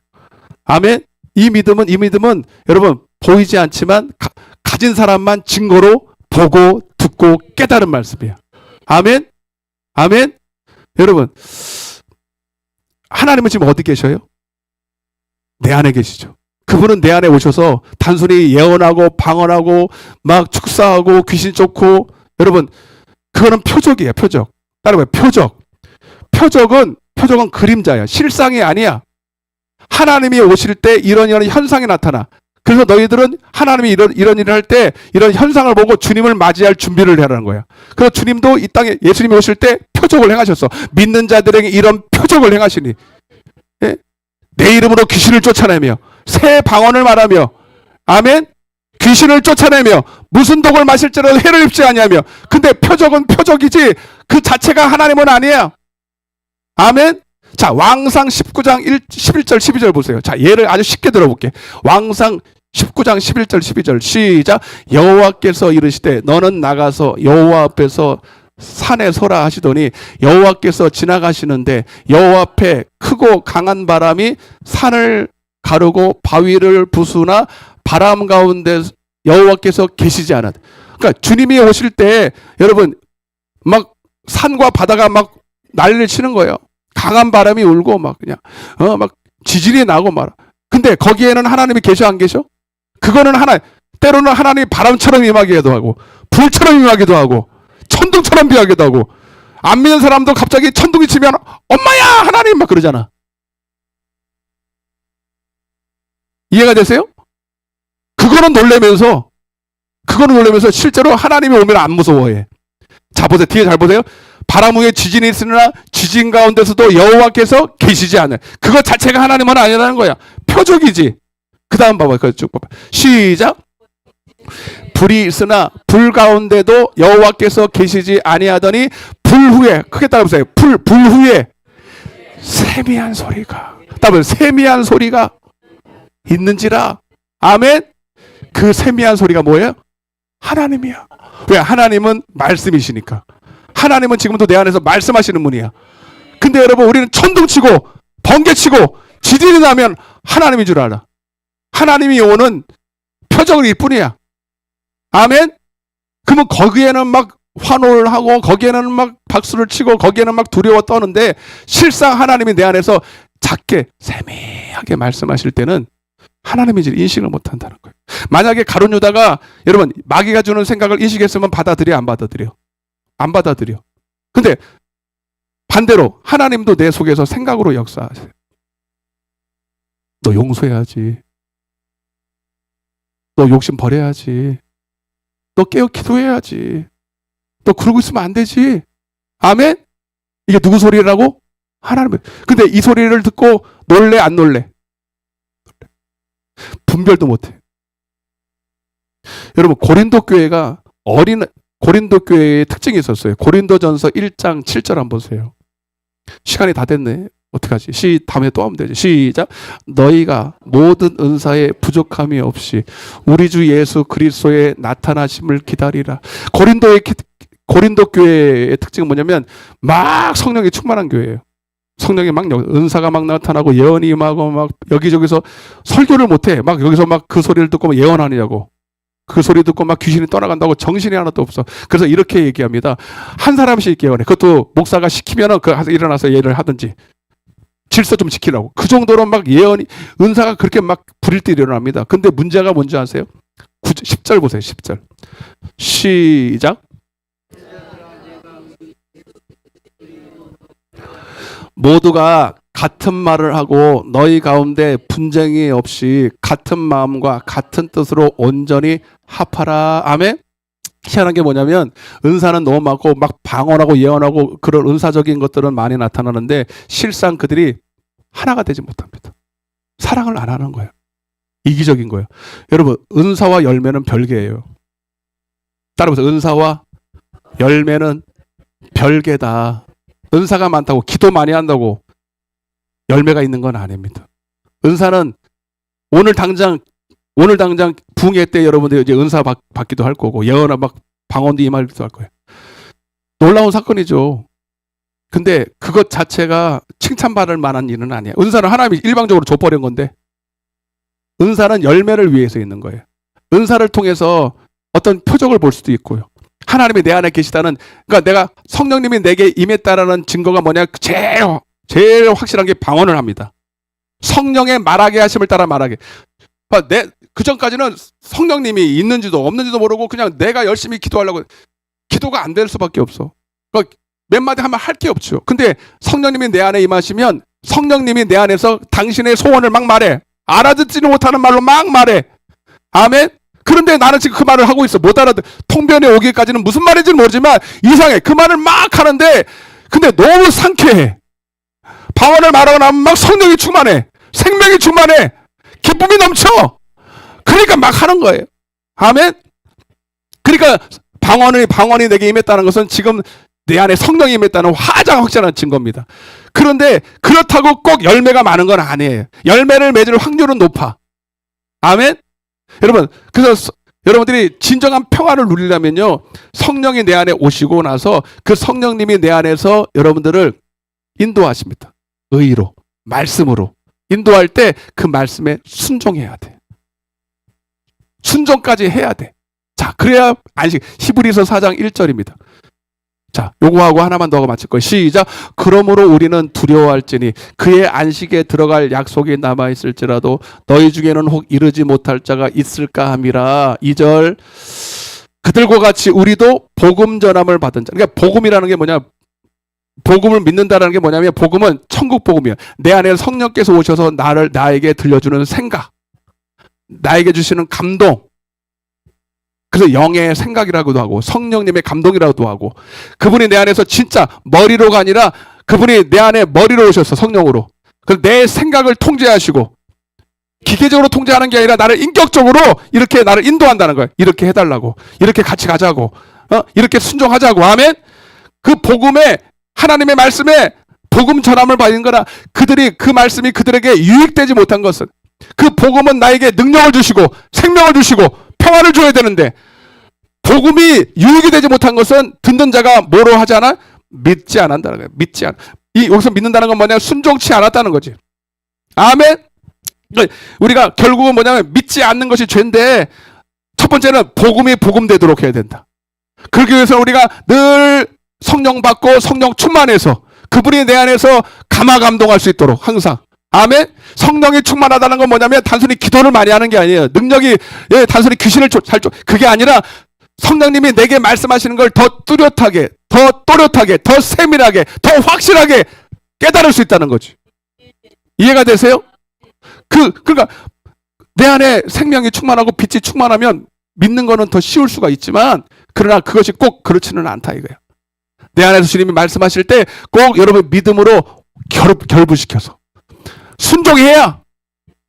아멘. 이 믿음은 여러분 보이지 않지만 가진 사람만 증거로 보고 듣고 깨달은 말씀이에요. 아멘. 아멘. 여러분 하나님은 지금 어디 계셔요? 내 안에 계시죠. 그분은 내 안에 오셔서 단순히 예언하고 방언하고 막 축사하고 귀신 쫓고 여러분 그거는 표적이에요. 표적. 따라봐요. 표적은 그림자야. 실상이 아니야. 하나님이 오실 때 이런 현상이 나타나. 그래서 너희들은 하나님이 이런 일을 할 때 이런 현상을 보고 주님을 맞이할 준비를 하라는 거야. 그래서 주님도 이 땅에 예수님이 오실 때 표적을 행하셨어. 믿는 자들에게 이런 표적을 행하시니. 예? 내 이름으로 귀신을 쫓아내며 새 방언을 말하며 아멘. 귀신을 쫓아내며 무슨 독을 마실지라도 해를 입지 아니하며. 근데 표적은 표적이지 그 자체가 하나님은 아니야. 아멘. 자, 왕상 19장 11절 12절 보세요. 자, 예를 아주 쉽게 들어볼게. 왕상 19장 11절 12절 시작. 여호와께서 이르시되 너는 나가서 여호와 앞에서 산에 서라 하시더니 여호와께서 지나가시는데 여호와 앞에 크고 강한 바람이 산을 가르고 바위를 부수나 바람 가운데 여호와께서 계시지 않았. 그러니까 주님이 오실 때 여러분 막 산과 바다가 막 난리를 치는 거예요. 강한 바람이 울고 막 그냥 막 지진이 나고 막. 근데 거기에는 하나님이 계셔 안 계셔? 그거는 때로는 하나님이 바람처럼 임하기도 하고 불처럼 임하기도 하고 천둥처럼 비하기도 하고 안 믿는 사람도 갑자기 천둥이 치면 엄마야 하나님 막 그러잖아. 이해가 되세요? 그거는 놀래면서 실제로 하나님이 오면 안 무서워해. 자 보세요. 뒤에 잘 보세요. 바람 후에 지진이 있으나 지진 가운데서도 여호와께서 계시지 않아요. 그것 자체가 하나님은 아니라는 거야. 표적이지. 그 다음 봐봐. 그거 쭉 봐봐. 시작. 불이 있으나 불 가운데도 여호와께서 계시지 아니하더니 불 후에 크게 따라보세요. 불 후에 세미한 소리가 세미한 소리가 있는지라. 아멘. 그 세미한 소리가 뭐예요? 하나님이야. 왜? 하나님은 말씀이시니까. 하나님은 지금도 내 안에서 말씀하시는 분이야. 근데 여러분 우리는 천둥치고 번개치고 지진이 나면 하나님인 줄 알아. 하나님이 오는 표적일 뿐이야. 아멘. 그러면 거기에는 막 환호를 하고 거기에는 막 박수를 치고 거기에는 막 두려워 떠는데 실상 하나님이 내 안에서 작게 세미하게 말씀하실 때는 하나님인지 인식을 못한다는 거예요. 만약에 가룟 유다가 여러분 마귀가 주는 생각을 인식했으면 받아들여 안 받아들여? 안 받아들여. 근데 반대로 하나님도 내 속에서 생각으로 역사하세요. 너 용서해야지. 너 욕심 버려야지. 너 깨어 기도해야지. 너 그러고 있으면 안 되지. 아멘? 이게 누구 소리라고? 하나님. 근데 이 소리를 듣고 놀래 안 놀래? 분별도 못해. 여러분 고린도 교회가 고린도 교회의 특징이 있었어요. 고린도전서 1장 7절 한번 보세요. 시간이 다 됐네. 어떡하지? 다음에 또 하면 되지. 시작. 너희가 모든 은사에 부족함이 없이 우리 주 예수 그리스도의 나타나심을 기다리라. 고린도 교회의 특징은 뭐냐면 막 성령이 충만한 교회예요. 성령이 막 은사가 막 나타나고 예언이 임하고 막 여기저기서 설교를 못해. 막 여기서 막 그 소리를 듣고 예언하느냐고. 그 소리 듣고 막 귀신이 떠나간다고 정신이 하나도 없어. 그래서 이렇게 얘기합니다. 한 사람씩 예언해. 그것도 목사가 시키면은 일어나서 예를 하든지. 질서 좀 지키라고. 그 정도로 막 예언이, 은사가 그렇게 막 부릴 때 일어납니다. 근데 문제가 뭔지 아세요? 10절 보세요. 10절. 시작. 모두가 같은 말을 하고 너희 가운데 분쟁이 없이 같은 마음과 같은 뜻으로 온전히 합하라. 아멘. 희한한 게 뭐냐면 은사는 너무 많고 막 방언하고 예언하고 그런 은사적인 것들은 많이 나타나는데 실상 그들이 하나가 되지 못합니다. 사랑을 안 하는 거예요. 이기적인 거예요. 여러분 은사와 열매는 별개예요. 따라서 은사와 열매는 별개다. 은사가 많다고 기도 많이 한다고 열매가 있는 건 아닙니다. 은사는 오늘 당장 붕괴 때 여러분들 이제 은사 받기도 할 거고 예언을 막 방언도 임하기도 할 거예요. 놀라운 사건이죠. 근데 그것 자체가 칭찬받을 만한 일은 아니에요. 은사는 하나님이 일방적으로 줘버린 건데 은사는 열매를 위해서 있는 거예요. 은사를 통해서 어떤 표적을 볼 수도 있고요. 하나님이 내 안에 계시다는, 그러니까 내가 성령님이 내게 임했다라는 증거가 뭐냐? 제일 확실한 게 방언을 합니다. 성령의 말하게 하심을 따라 말하게. 그 전까지는 성령님이 있는지도 없는지도 모르고 그냥 내가 열심히 기도하려고 기도가 안 될 수밖에 없어. 그러니까 몇 마디 하면 할 게 없죠. 근데 성령님이 내 안에 임하시면 성령님이 내 안에서 당신의 소원을 막 말해. 알아듣지는 못하는 말로 막 말해. 아멘. 그런데 나는 지금 그 말을 하고 있어. 못 알아듣. 통변에 오기까지는 무슨 말인지는 모르지만 이상해. 그 말을 막 하는데 근데 너무 상쾌해. 방언을 말하고 나면 막 성령이 충만해. 생명이 충만해. 기쁨이 넘쳐. 그러니까 막 하는 거예요. 아멘. 그러니까 방언이 내게 임했다는 것은 지금 내 안에 성령이 임했다는 가장 확실한 증거입니다. 그런데 그렇다고 꼭 열매가 많은 건 아니에요. 열매를 맺을 확률은 높아. 아멘. 여러분, 그래서 여러분들이 진정한 평화를 누리려면요, 성령이 내 안에 오시고 나서 그 성령님이 내 안에서 여러분들을 인도하십니다. 의로, 말씀으로 인도할 때 그 말씀에 순종해야 돼. 순종까지 해야 돼. 자, 그래야 안식. 히브리서 4장 1절입니다. 자, 요거하고 하나만 더 하고 마칠 거예요. 시작. 그러므로 우리는 두려워할지니 그의 안식에 들어갈 약속이 남아있을지라도 너희 중에는 혹 이르지 못할 자가 있을까 함이라. 2절. 그들과 같이 우리도 복음 전함을 받은 자. 그러니까 복음이라는 게 뭐냐? 복음을 믿는다라는 게 뭐냐면 복음은 천국 복음이에요. 내 안에 성령께서 오셔서 나에게 들려주는 생각, 나에게 주시는 감동. 그래서 영의 생각이라고도 하고 성령님의 감동이라고도 하고 그분이 내 안에서 진짜 머리로가 아니라 그분이 내 안에 머리로 오셔서 성령으로 그래서 내 생각을 통제하시고 기계적으로 통제하는 게 아니라 나를 인격적으로 이렇게 나를 인도한다는 거예요. 이렇게 해달라고, 이렇게 같이 가자고, 이렇게 순종하자고. 아멘. 그 복음에 하나님의 말씀에 복음 전함을 받은 거나 그들이 그 말씀이 그들에게 유익되지 못한 것은 그 복음은 나에게 능력을 주시고 생명을 주시고 평화를 줘야 되는데 복음이 유익이 되지 못한 것은 듣는 자가 뭐로 하지 않아? 믿지 않는다는 거예요. 믿지 않. 여기서 믿는다는 건 뭐냐? 순종치 않았다는 거지. 아멘. 우리가 결국은 뭐냐면 믿지 않는 것이 죄인데 첫 번째는 복음이 복음되도록 해야 된다. 그러기 위해서 우리가 늘 성령 받고 성령 충만해서 그분이 내 안에서 감화감동할 수 있도록 항상. 아멘. 성령이 충만하다는 건 뭐냐면 단순히 기도를 많이 하는 게 아니에요. 능력이 단순히 귀신을 그게 아니라 성령님이 내게 말씀하시는 걸 더 뚜렷하게, 더 또렷하게, 더 세밀하게, 더 확실하게 깨달을 수 있다는 거지. 이해가 되세요? 그러니까 내 안에 생명이 충만하고 빛이 충만하면 믿는 거는 더 쉬울 수가 있지만 그러나 그것이 꼭 그렇지는 않다 이거예요. 내 안에서 주님이 말씀하실 때 꼭 여러분 믿음으로 결부시켜서 순종해야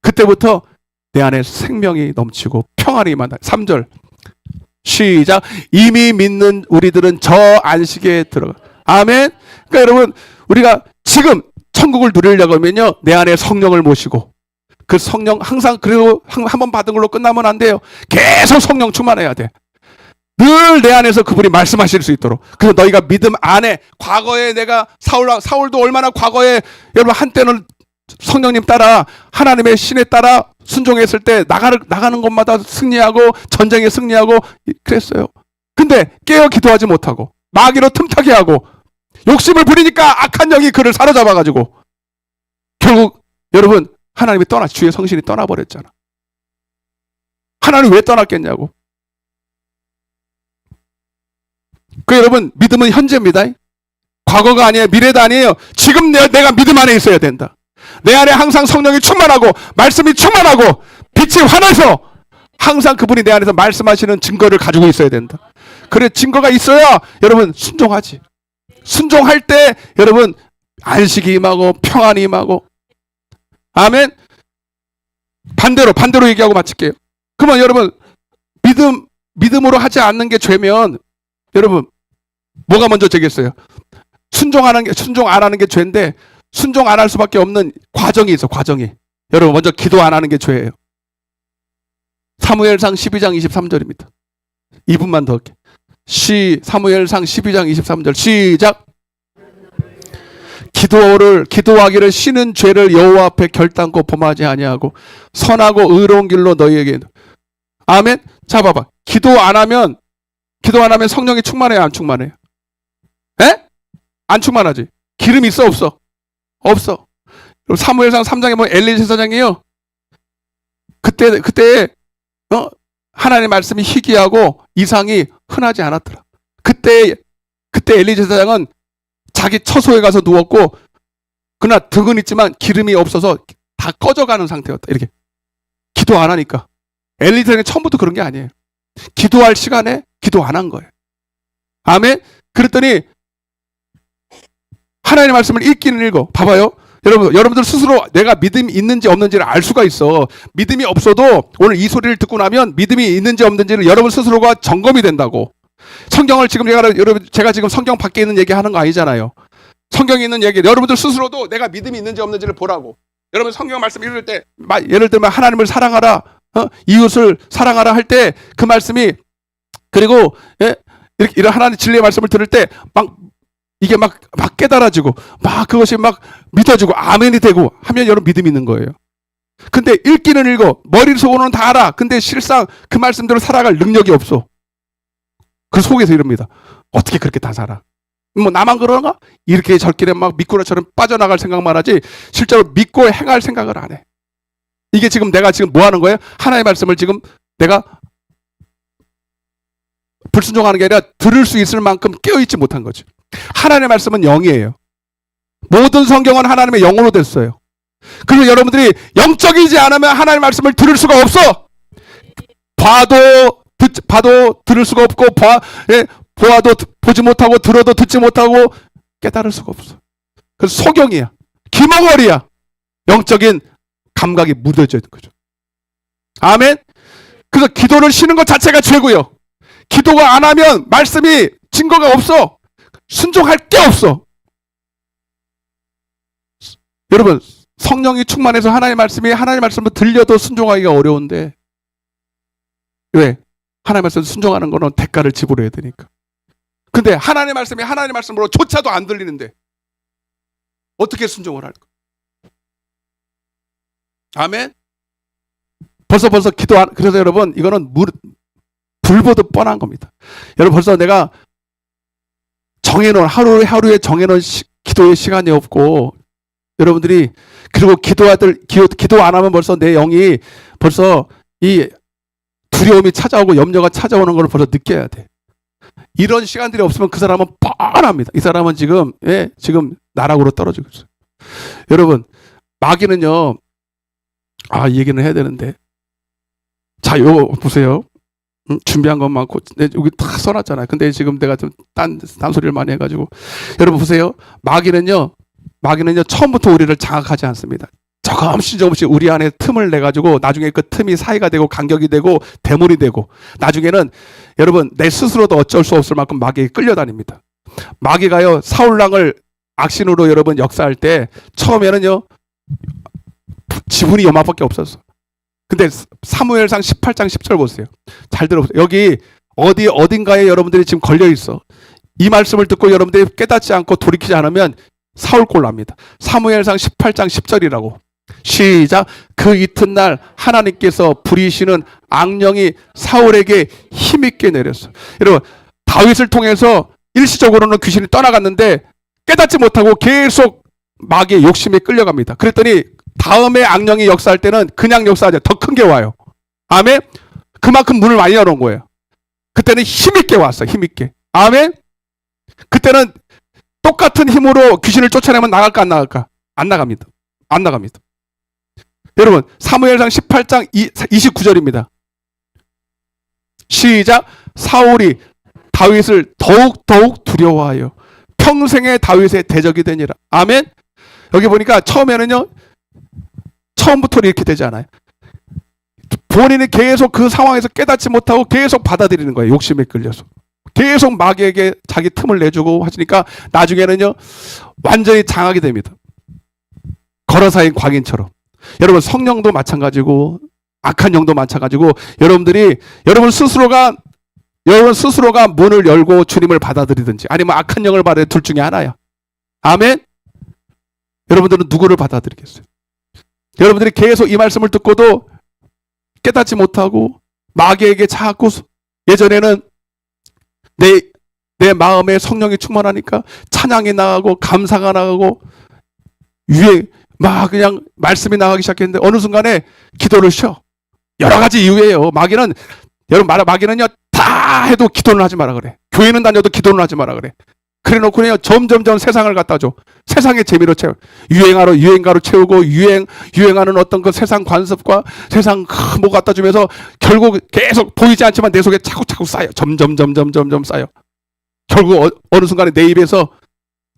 그때부터 내 안에 생명이 넘치고 평안이 임한다. 3절 시작. 이미 믿는 우리들은 저 안식에 들어가. 아멘. 그러니까 여러분 우리가 지금 천국을 누리려고 하면요 내 안에 성령을 모시고 그 성령 항상 그리고 한 번 받은 걸로 끝나면 안 돼요. 계속 성령 충만해야 돼. 늘 내 안에서 그분이 말씀하실 수 있도록. 그래서 너희가 믿음 안에 과거에 내가 사울도 얼마나 과거에 여러분 한때는 성령님 따라 하나님의 신에 따라 순종했을 때 나가는 곳마다 승리하고 전쟁에 승리하고 그랬어요. 근데 깨어 기도하지 못하고 마귀로 틈타게 하고 욕심을 부리니까 악한 영이 그를 사로잡아가지고 결국 여러분 하나님이 주의 성신이 떠나버렸잖아. 하나님 왜 떠났겠냐고. 그 여러분 믿음은 현재입니다. 과거가 아니에요. 미래도 아니에요. 지금 내가 믿음 안에 있어야 된다. 내 안에 항상 성령이 충만하고 말씀이 충만하고 빛이 환해서 항상 그분이 내 안에서 말씀하시는 증거를 가지고 있어야 된다. 그래 증거가 있어야 여러분 순종하지. 순종할 때 여러분 안식이 임하고 평안이 임하고. 아멘. 반대로 얘기하고 마칠게요. 그러면 여러분 믿음으로 하지 않는 게 죄면 여러분 뭐가 먼저 죄겠어요? 순종 안 하는 게 죄인데 순종 안 할 수밖에 없는 과정이 있어. 과정이. 여러분 먼저 기도 안 하는 게 죄예요. 사무엘상 12장 23절입니다. 2분만 더 할게. 사무엘상 12장 23절 시작. 기도하기를 쉬는 죄를 여호와 앞에 결단코 범하지 아니하고 선하고 의로운 길로 너희에게. 아멘. 자 봐봐. 기도 안 하면 성령이 충만해요, 안 충만해요? 에? 안 충만하지. 기름 있어, 없어? 없어. 사무엘상 3장에 보면 엘리 제사장이요. 그때 하나님의 말씀이 희귀하고 이상이 흔하지 않았더라. 그때 엘리 제사장은 자기 처소에 가서 누웠고 그러나 덕은 있지만 기름이 없어서 다 꺼져가는 상태였다. 이렇게 기도 안 하니까. 엘리 제사장이 처음부터 그런 게 아니에요. 기도할 시간에 기도 안 한 거예요. 아멘. 그랬더니 하나님의 말씀을 읽기는 읽어. 봐봐요. 여러분들 스스로 내가 믿음이 있는지 없는지를 알 수가 있어. 믿음이 없어도 오늘 이 소리를 듣고 나면 믿음이 있는지 없는지를 여러분 스스로가 점검이 된다고. 성경을 지금 제가 지금 성경 밖에 있는 얘기 하는 거 아니잖아요. 성경에 있는 얘기 여러분들 스스로도 내가 믿음이 있는지 없는지를 보라고. 여러분 성경 말씀 읽을 때 예를 들면 하나님을 사랑하라, 이웃을 사랑하라 할 때 그 말씀이 그리고 이렇게 이런 하나님의 진리의 말씀을 들을 때 이게 막 깨달아지고 그것이 막 믿어지고 아멘이 되고 하면 여러분 믿음이 있는 거예요. 근데 읽기는 읽어. 머릿속으로는 다 알아. 근데 실상 그 말씀대로 살아갈 능력이 없어. 그 속에서 이럽니다. 어떻게 그렇게 다 살아? 뭐 나만 그러는가? 이렇게 저렇게 막 미꾸라처럼 빠져나갈 생각만 하지 실제로 믿고 행할 생각을 안 해. 이게 지금 내가 지금 뭐 하는 거예요? 하나님의 말씀을 지금 내가 불순종하는 게 아니라 들을 수 있을 만큼 깨어있지 못한 거죠. 하나님의 말씀은 영이에요. 모든 성경은 하나님의 영으로 됐어요. 그래서 여러분들이 영적이지 않으면 하나님의 말씀을 들을 수가 없어. 봐도 들을 수가 없고 보아도 보지 못하고 들어도 듣지 못하고 깨달을 수가 없어. 그래서 소경이야. 귀머거리야. 영적인 감각이 무뎌져 있는 거죠. 아멘. 그래서 기도를 쉬는 것 자체가 죄고요. 기도가 안 하면 말씀이 증거가 없어. 순종할 게 없어. 여러분 성령이 충만해서 하나님의 말씀을 들려도 순종하기가 어려운데 왜? 하나님의 말씀 순종하는 거는 대가를 지불해야 되니까. 근데 하나님의 말씀이 하나님의 말씀으로 조차도 안 들리는데 어떻게 순종을 할까? 아멘. 벌써 그래서 여러분 이거는 불보듯 뻔한 겁니다. 여러분 벌써 내가 정해놓은 하루에 정해놓은 기도의 시간이 없고 여러분들이 그리고 기도 안 하면 벌써 내 영이 벌써 이 두려움이 찾아오고 염려가 찾아오는 걸 벌써 느껴야 돼. 이런 시간들이 없으면 그 사람은 뻔합니다. 이 사람은 지금 나락으로 떨어지고 있어요. 여러분 마귀는요. 이 얘기는 해야 되는데 자, 요거 보세요. 준비한 것 많고 여기 다 써놨잖아요. 근데 지금 내가 좀 딴소리를 많이 해가지고 여러분 보세요. 마귀는요 처음부터 우리를 장악하지 않습니다. 조금씩 우리 안에 틈을 내가지고 나중에 그 틈이 사이가 되고 간격이 되고 대물이 되고 나중에는 여러분 내 스스로도 어쩔 수 없을 만큼 마귀에 끌려다닙니다. 마귀가요 사울왕을 악신으로 여러분 역사할 때 처음에는요 지분이 요만밖에 없었어. 근데 사무엘상 18장 10절 보세요. 잘 들어보세요. 여기 어딘가에 여러분들이 지금 걸려 있어. 이 말씀을 듣고 여러분들이 깨닫지 않고 돌이키지 않으면 사울꼴 납니다. 사무엘상 18장 10절이라고. 시작. 그 이튿날 하나님께서 부리시는 악령이 사울에게 힘있게 내렸어. 여러분 다윗을 통해서 일시적으로는 귀신이 떠나갔는데 깨닫지 못하고 계속 마귀의 욕심에 끌려갑니다. 그랬더니 다음에 악령이 역사할 때는 그냥 역사하지 더 큰 게 와요. 아멘. 그만큼 문을 많이 열어놓은 거예요. 그때는 힘있게 왔어. 힘있게. 아멘. 그때는 똑같은 힘으로 귀신을 쫓아내면 나갈까 안 나갈까? 안 나갑니다. 안 나갑니다. 여러분 사무엘상 18장 29절입니다. 시작. 사울이 다윗을 더욱 두려워하여 평생의 다윗의 대적이 되니라. 아멘. 여기 보니까 처음부터 이렇게 되지 않아요. 본인이 계속 그 상황에서 깨닫지 못하고 계속 받아들이는 거예요. 욕심에 끌려서. 계속 마귀에게 자기 틈을 내주고 하시니까 나중에는요 완전히 장악이 됩니다. 거라사인 광인처럼. 여러분 성령도 마찬가지고 악한 영도 마찬가지고 여러분 스스로가 문을 열고 주님을 받아들이든지 아니면 악한 영을 받아야 둘 중에 하나야. 아멘. 여러분들은 누구를 받아들이겠어요? 여러분들이 계속 이 말씀을 듣고도 깨닫지 못하고 마귀에게 자꾸 예전에는 내 마음에 성령이 충만하니까 찬양이 나가고 감사가 나가고 그냥 말씀이 나가기 시작했는데 어느 순간에 기도를 쉬어. 여러 가지 이유예요. 마귀는요 다 해도 기도는 하지 마라 그래. 교회는 다녀도 기도는 하지 마라 그래. 그래놓고요 점점 세상을 갖다 줘. 세상의 재미로 채워. 유행가로 채우고 유행하는 어떤 그 세상 관습과 세상 뭐 갖다 주면서 결국 계속 보이지 않지만 내 속에 차곡차곡 쌓여. 점점 쌓여. 결국 어느 순간에 내 입에서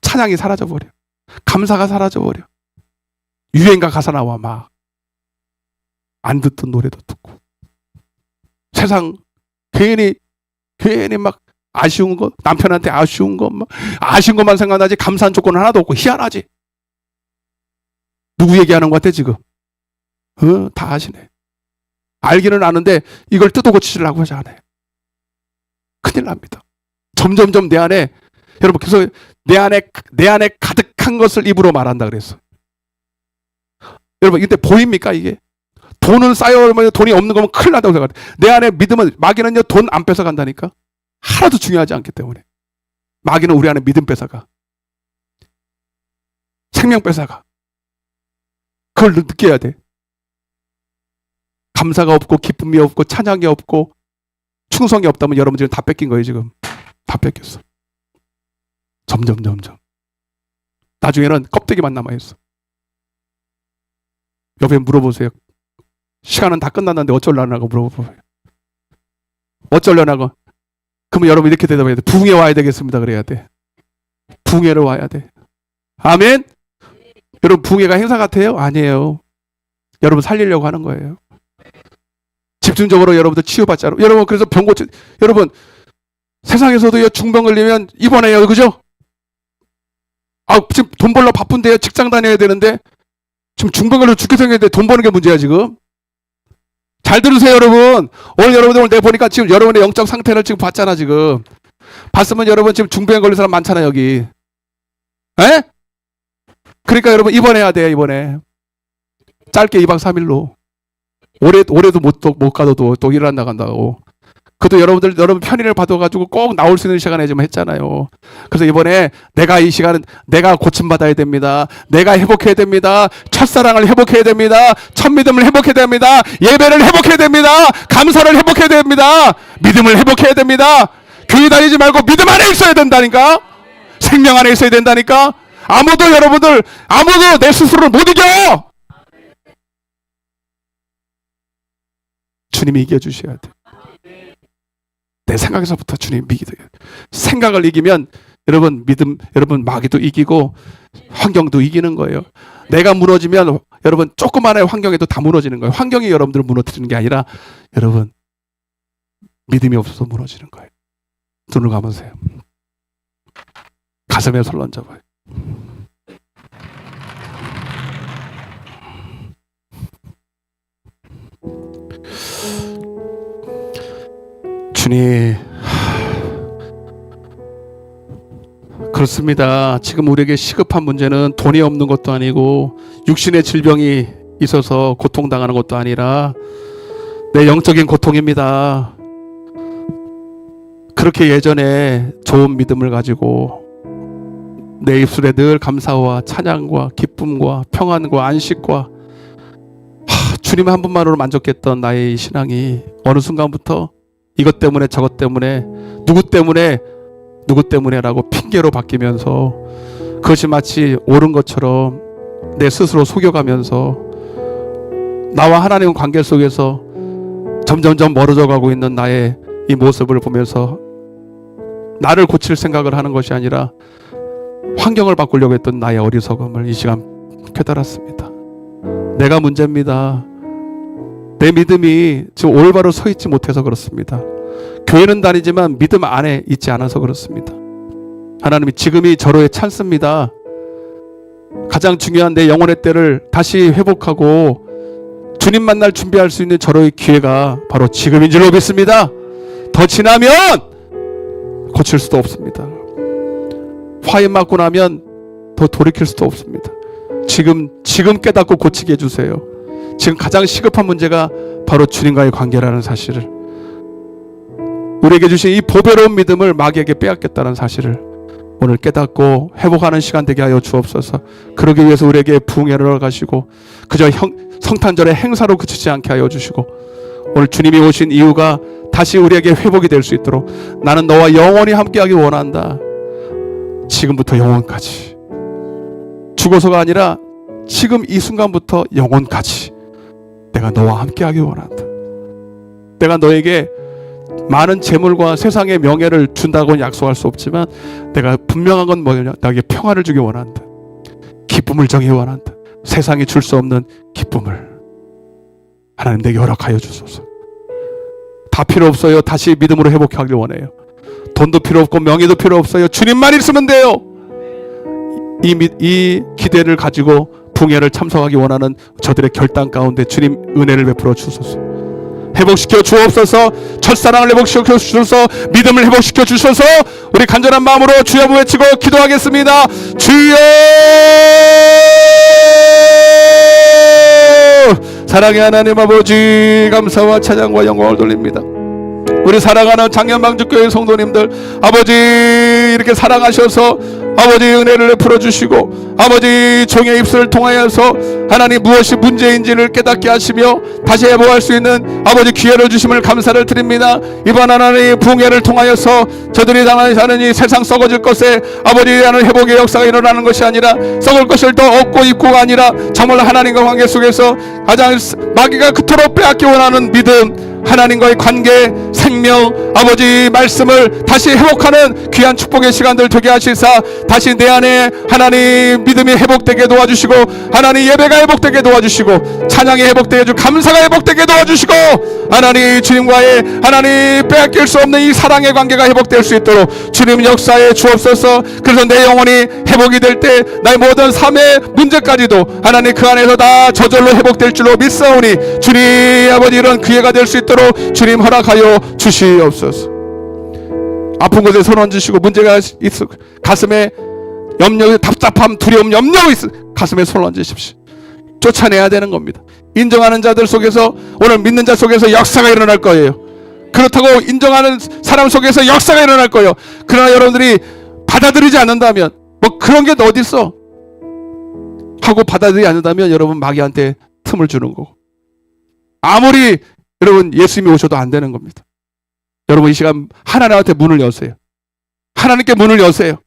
찬양이 사라져버려. 감사가 사라져버려. 유행가 가사 나와 막. 안 듣던 노래도 듣고. 세상 괜히 막 아쉬운 거, 남편한테 아쉬운 것만 생각나지 감사한 조건은 하나도 없고 희한하지. 누구 얘기하는 것 같아 지금? 다 아시네. 알기는 아는데 이걸 뜯어 고치려고 하지 않아요. 큰일 납니다. 점점 내 안에 여러분 그래서 내 안에 가득한 것을 입으로 말한다 그랬어. 여러분 이때 보입니까 이게? 돈은 쌓여오면 돈이 없는 거면 큰일 난다고 생각해. 내 안에 믿음은 마귀는요 돈 안 뺏어 간다니까. 하나도 중요하지 않기 때문에. 마귀는 우리 안에 믿음 뺏어가. 생명 뺏어가. 그걸 느껴야 돼. 감사가 없고 기쁨이 없고 찬양이 없고 충성이 없다면 여러분 지금 다 뺏긴 거예요. 지금 다 뺏겼어. 점점 나중에는 껍데기만 남아있어. 옆에 물어보세요. 시간은 다 끝났는데 어쩌려나고 물어보세요. 어쩌려나고. 그러면 여러분 이렇게 대답해야 돼. 부흥에 와야 되겠습니다. 그래야 돼. 부흥회를 와야 돼. 아멘. 여러분 부흥회가 행사 같아요? 아니에요. 여러분 살리려고 하는 거예요. 집중적으로 여러분들 치유받자로. 여러분 그래서 병 고치. 여러분 세상에서도 중병 걸리면 입원해요. 그죠? 지금 돈 벌러 바쁜데요. 직장 다녀야 되는데 지금 중병 걸려 죽게 생겼는데 돈 버는 게 문제야 지금. 잘 들으세요 여러분. 오늘 여러분들 오늘 내가 보니까 지금 여러분의 영적 상태를 지금 봤잖아 지금. 봤으면 여러분 지금 중병에 걸린 사람 많잖아 여기. 에? 그러니까 여러분 입원해야 돼요 이번에. 짧게 2박 3일로. 올해도 못 가도 또 일을 안 나간다고. 그것도 여러분 편의를 받아가지고 꼭 나올 수 있는 시간에 좀 했잖아요. 그래서 이번에 내가 이 시간은 내가 고침받아야 됩니다. 내가 회복해야 됩니다. 첫사랑을 회복해야 됩니다. 첫 믿음을 회복해야 됩니다. 예배를 회복해야 됩니다. 감사를 회복해야 됩니다. 믿음을 회복해야 됩니다. 교회 다니지 말고 믿음 안에 있어야 된다니까. 생명 안에 있어야 된다니까. 아무도 내 스스로를 못 이겨. 주님이 이겨주셔야 돼. 내 생각에서부터 주님 이기게. 생각을 이기면 여러분 여러분 마귀도 이기고 환경도 이기는 거예요. 내가 무너지면 여러분 조그마한 환경에도 다 무너지는 거예요. 환경이 여러분들을 무너뜨리는 게 아니라 여러분 믿음이 없어서 무너지는 거예요. 눈을 감으세요. 가슴에 손 얹어봐요. 주님, 그렇습니다. 지금 우리에게 시급한 문제는 돈이 없는 것도 아니고 육신의 질병이 있어서 고통당하는 것도 아니라 내 영적인 고통입니다. 그렇게 예전에 좋은 믿음을 가지고 내 입술에 늘 감사와 찬양과 기쁨과 평안과 안식과 주님 한 분만으로 만족했던 나의 신앙이 어느 순간부터 이것 때문에 저것 때문에 누구 때문에라고 핑계로 바뀌면서 그것이 마치 옳은 것처럼 내 스스로 속여가면서 나와 하나님 관계 속에서 점점점 멀어져 가고 있는 나의 이 모습을 보면서 나를 고칠 생각을 하는 것이 아니라 환경을 바꾸려고 했던 나의 어리석음을 이 시간 깨달았습니다. 내가 문제입니다. 내 믿음이 지금 올바로 서 있지 못해서 그렇습니다. 교회는 다니지만 믿음 안에 있지 않아서 그렇습니다. 하나님이 지금이 절호의 찬스입니다. 가장 중요한 내 영혼의 때를 다시 회복하고 주님 만날 준비할 수 있는 절호의 기회가 바로 지금인 줄로 믿습니다. 더 지나면 고칠 수도 없습니다. 화해 맞고 나면 더 돌이킬 수도 없습니다. 지금 깨닫고 고치게 해주세요. 지금 가장 시급한 문제가 바로 주님과의 관계라는 사실을, 우리에게 주신 이 보배로운 믿음을 마귀에게 빼앗겼다는 사실을 오늘 깨닫고 회복하는 시간 되게 하여 주옵소서. 그러기 위해서 우리에게 부흥회를 허가하시고 그저 성탄절의 행사로 그치지 않게 하여 주시고 오늘 주님이 오신 이유가 다시 우리에게 회복이 될 수 있도록 나는 너와 영원히 함께하기 원한다. 지금부터 영원까지, 죽어서가 아니라 지금 이 순간부터 영원까지 내가 너와 함께하기 원한다. 내가 너에게 많은 재물과 세상의 명예를 준다고는 약속할 수 없지만 내가 분명한 건 뭐냐, 나에게 평안을 주기 원한다. 기쁨을 정히 원한다. 세상이 줄 수 없는 기쁨을 하나님 내게 허락하여 주소서. 다 필요 없어요. 다시 믿음으로 회복하길 원해요. 돈도 필요 없고 명예도 필요 없어요. 주님만 있으면 돼요. 이 기대를 가지고 부흥회를 참석하기 원하는 저들의 결단 가운데 주님 은혜를 베풀어 주소서. 회복시켜 주옵소서. 첫사랑을 회복시켜 주소서. 믿음을 회복시켜 주소서. 우리 간절한 마음으로 주여 외치고 기도하겠습니다. 주여! 사랑의 하나님 아버지, 감사와 찬양과 영광을 돌립니다. 우리 사랑하는 장년방주교회 성도님들, 아버지 이렇게 사랑하셔서 아버지 은혜를 베풀어 주시고 아버지 종의 입술을 통하여서 하나님 무엇이 문제인지를 깨닫게 하시며 다시 회복할 수 있는 아버지 기회를 주심을 감사를 드립니다. 이번 하나님 붕해를 통하여서 저들이 당하는 이 세상 썩어질 것에 아버지 하는 회복의 역사가 일어나는 것이 아니라 썩을 것을 더 얻고 입고가 아니라 정말 하나님과 관계 속에서 가장 마귀가 그토록 빼앗기 원하는 믿음, 하나님과의 관계, 생명, 아버지 말씀을 다시 회복하는 귀한 축복의 시간들 되게 하시사 다시 내 안에 하나님 믿음이 회복되게 도와주시고 하나님 예배가 회복되게 도와주시고 찬양이 회복되게 해주고 감사가 회복되게 도와주시고 하나님 주님과의 하나님 빼앗길 수 없는 이 사랑의 관계가 회복될 수 있도록 주님 역사에 주옵소서. 그래서 내 영혼이 회복이 될 때 나의 모든 삶의 문제까지도 하나님 그 안에서 다 저절로 회복될 줄로 믿사오니 주님 아버지 이런 기회가 될 수 있도록 주님 허락하여 주시옵소서. 아픈 곳에 손 얹으시고 문제가 있어 가슴에 염려, 답답함, 두려움, 염려가 있어 가슴에 손 얹으십시오. 쫓아내야 되는 겁니다. 인정하는 자들 속에서 오늘 믿는 자 속에서 역사가 일어날 거예요. 그렇다고 인정하는 사람 속에서 역사가 일어날 거예요. 그러나 여러분들이 받아들이지 않는다면 뭐 그런 게 어디 있어 하고 받아들이지 않는다면 여러분 마귀한테 틈을 주는 거고 아무리 여러분 예수님이 오셔도 안 되는 겁니다. 여러분 이 시간 하나님한테 문을 여세요. 하나님께 문을 여세요.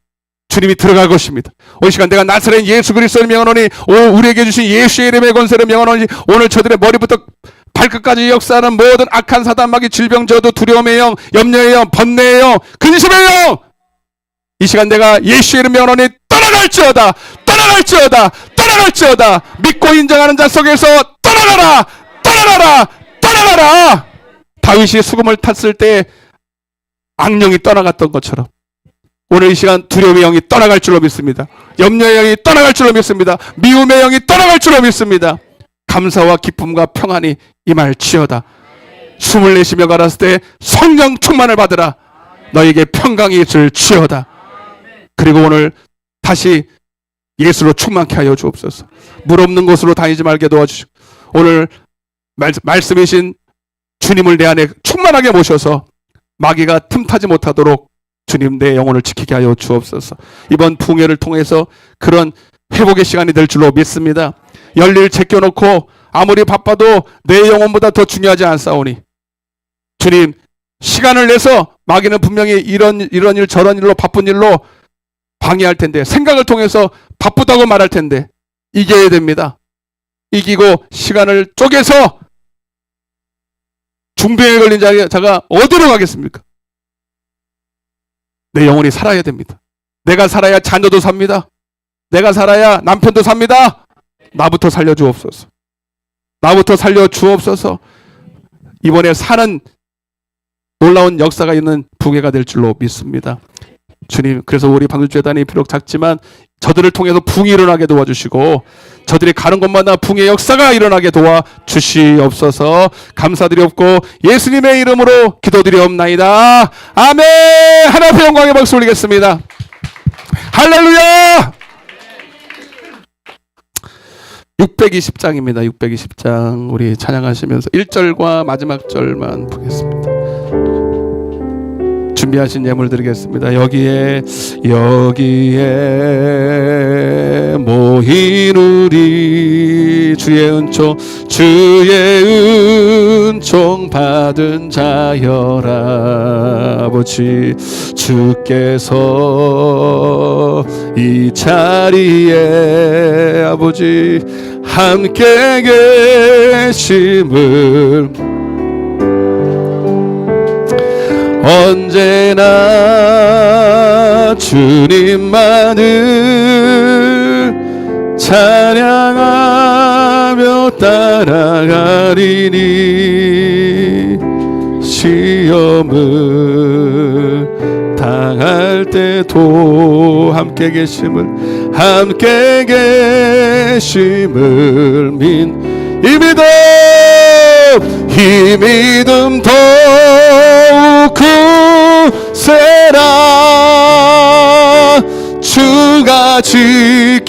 주님이 들어갈 것입니다. 오늘 시간 내가 나사렛 예수 그리스도를 명하노니 우리에게 주신 예수의 이름의 권세를 명하노니 오늘 저들의 머리부터 발끝까지 역사하는 모든 악한 사단 마귀 질병 저도 두려움의 영, 염려의 영, 번뇌의 영, 근심의 영 이 시간 내가 예수의 이름 명하노니 떠나갈지어다 떠나갈지어다 떠나갈지어다 믿고 인정하는 자 속에서 떠나가라 떠나가라 떠나가라. 다윗이 수금을 탔을 때 악령이 떠나갔던 것처럼 오늘 이 시간 두려움의 영이 떠나갈 줄로 믿습니다. 염려의 영이 떠나갈 줄로 믿습니다. 미움의 영이 떠나갈 줄로 믿습니다. 감사와 기쁨과 평안이 임할지어다. 숨을 내쉬며 가라사대 때 성령 충만을 받으라. 너에게 평강이 있을지어다. 그리고 오늘 다시 예수로 충만케 하여 주옵소서. 물 없는 곳으로 다니지 말게 도와주시고 오늘 말씀이신 주님을 내 안에 충만하게 모셔서 마귀가 틈타지 못하도록 주님 내 영혼을 지키게 하여 주옵소서. 이번 붕해를 통해서 그런 회복의 시간이 될 줄로 믿습니다. 열일 제껴놓고 아무리 바빠도 내 영혼보다 더 중요하지 않사오니 주님 시간을 내서 마귀는 분명히 이런 일 저런 일로 바쁜 일로 방해할 텐데 생각을 통해서 바쁘다고 말할 텐데 이겨야 됩니다. 이기고 시간을 쪼개서 중병에 걸린 자가 어디로 가겠습니까? 내 영혼이 살아야 됩니다. 내가 살아야 자녀도 삽니다. 내가 살아야 남편도 삽니다. 나부터 살려주옵소서. 나부터 살려주옵소서. 이번에 사는 놀라운 역사가 있는 붕해가 될 줄로 믿습니다. 주님, 그래서 우리 방주재단이 비록 작지만 저들을 통해서 붕이 일어나게 도와주시고 저들이 가는 곳마다 붕의 역사가 일어나게 도와주시옵소서. 감사드리옵고 예수님의 이름으로 기도드리옵나이다. 아멘. 하나님의 영광의 박수 올리겠습니다. 할렐루야. 620장입니다. 620장 우리 찬양하시면서 1절과 마지막 절만 보겠습니다. 준비하신 예물 드리겠습니다. 여기에 모인 우리 주의 은총 받은 자여라. 아버지 주께서 이 자리에 아버지 함께 계심을 언제나 주님만을 찬양하며 따라가리니 시험을 당할 때도 함께 계심을 이 믿음 더욱 크세라. 주가 지켜주신다.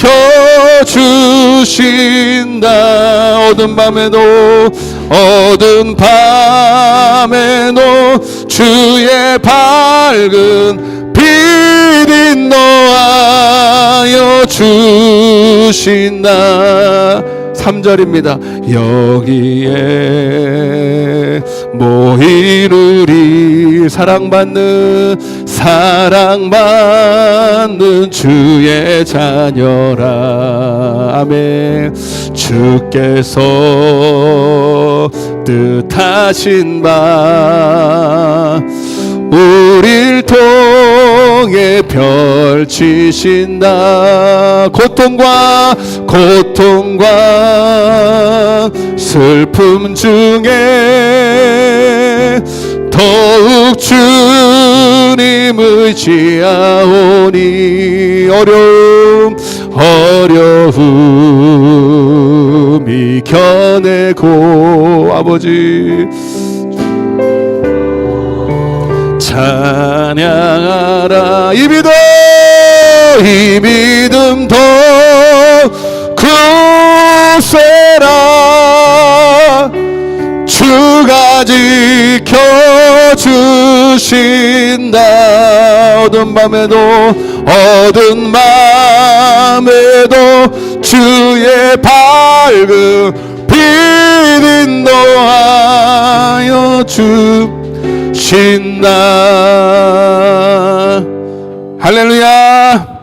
어두운 밤에도 주의 밝은 빛 인도하여 주신다. 3절입니다. 여기에 모인 우리 사랑받는 주의 자녀라. 아멘. 주께서 뜻하신 바 우릴 통해 펼치신다. 고통과 슬픔 중에 더욱 주님 의지하오니 어려움 이겨내고 아버지 찬양하라. 이 믿음 더 굳세라. 주가 지켜주신다. 어두운 밤에도 주의 밝은 빛 인도하여 주신다. 할렐루야.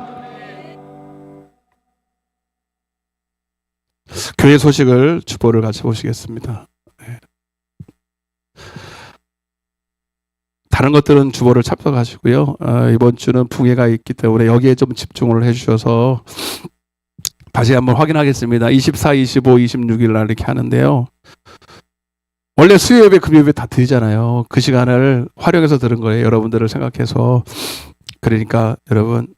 교회 소식을 주보를 같이 보시겠습니다. 다른 것들은 주보를 참석하시고요. 이번 주는 붕해가 있기 때문에 여기에 좀 집중을 해주셔서 다시 한번 확인하겠습니다. 24, 25, 26일 날 이렇게 하는데요. 원래 수요예배, 금요예배 다 드리잖아요. 그 시간을 활용해서 들은 거예요. 여러분들을 생각해서. 그러니까 여러분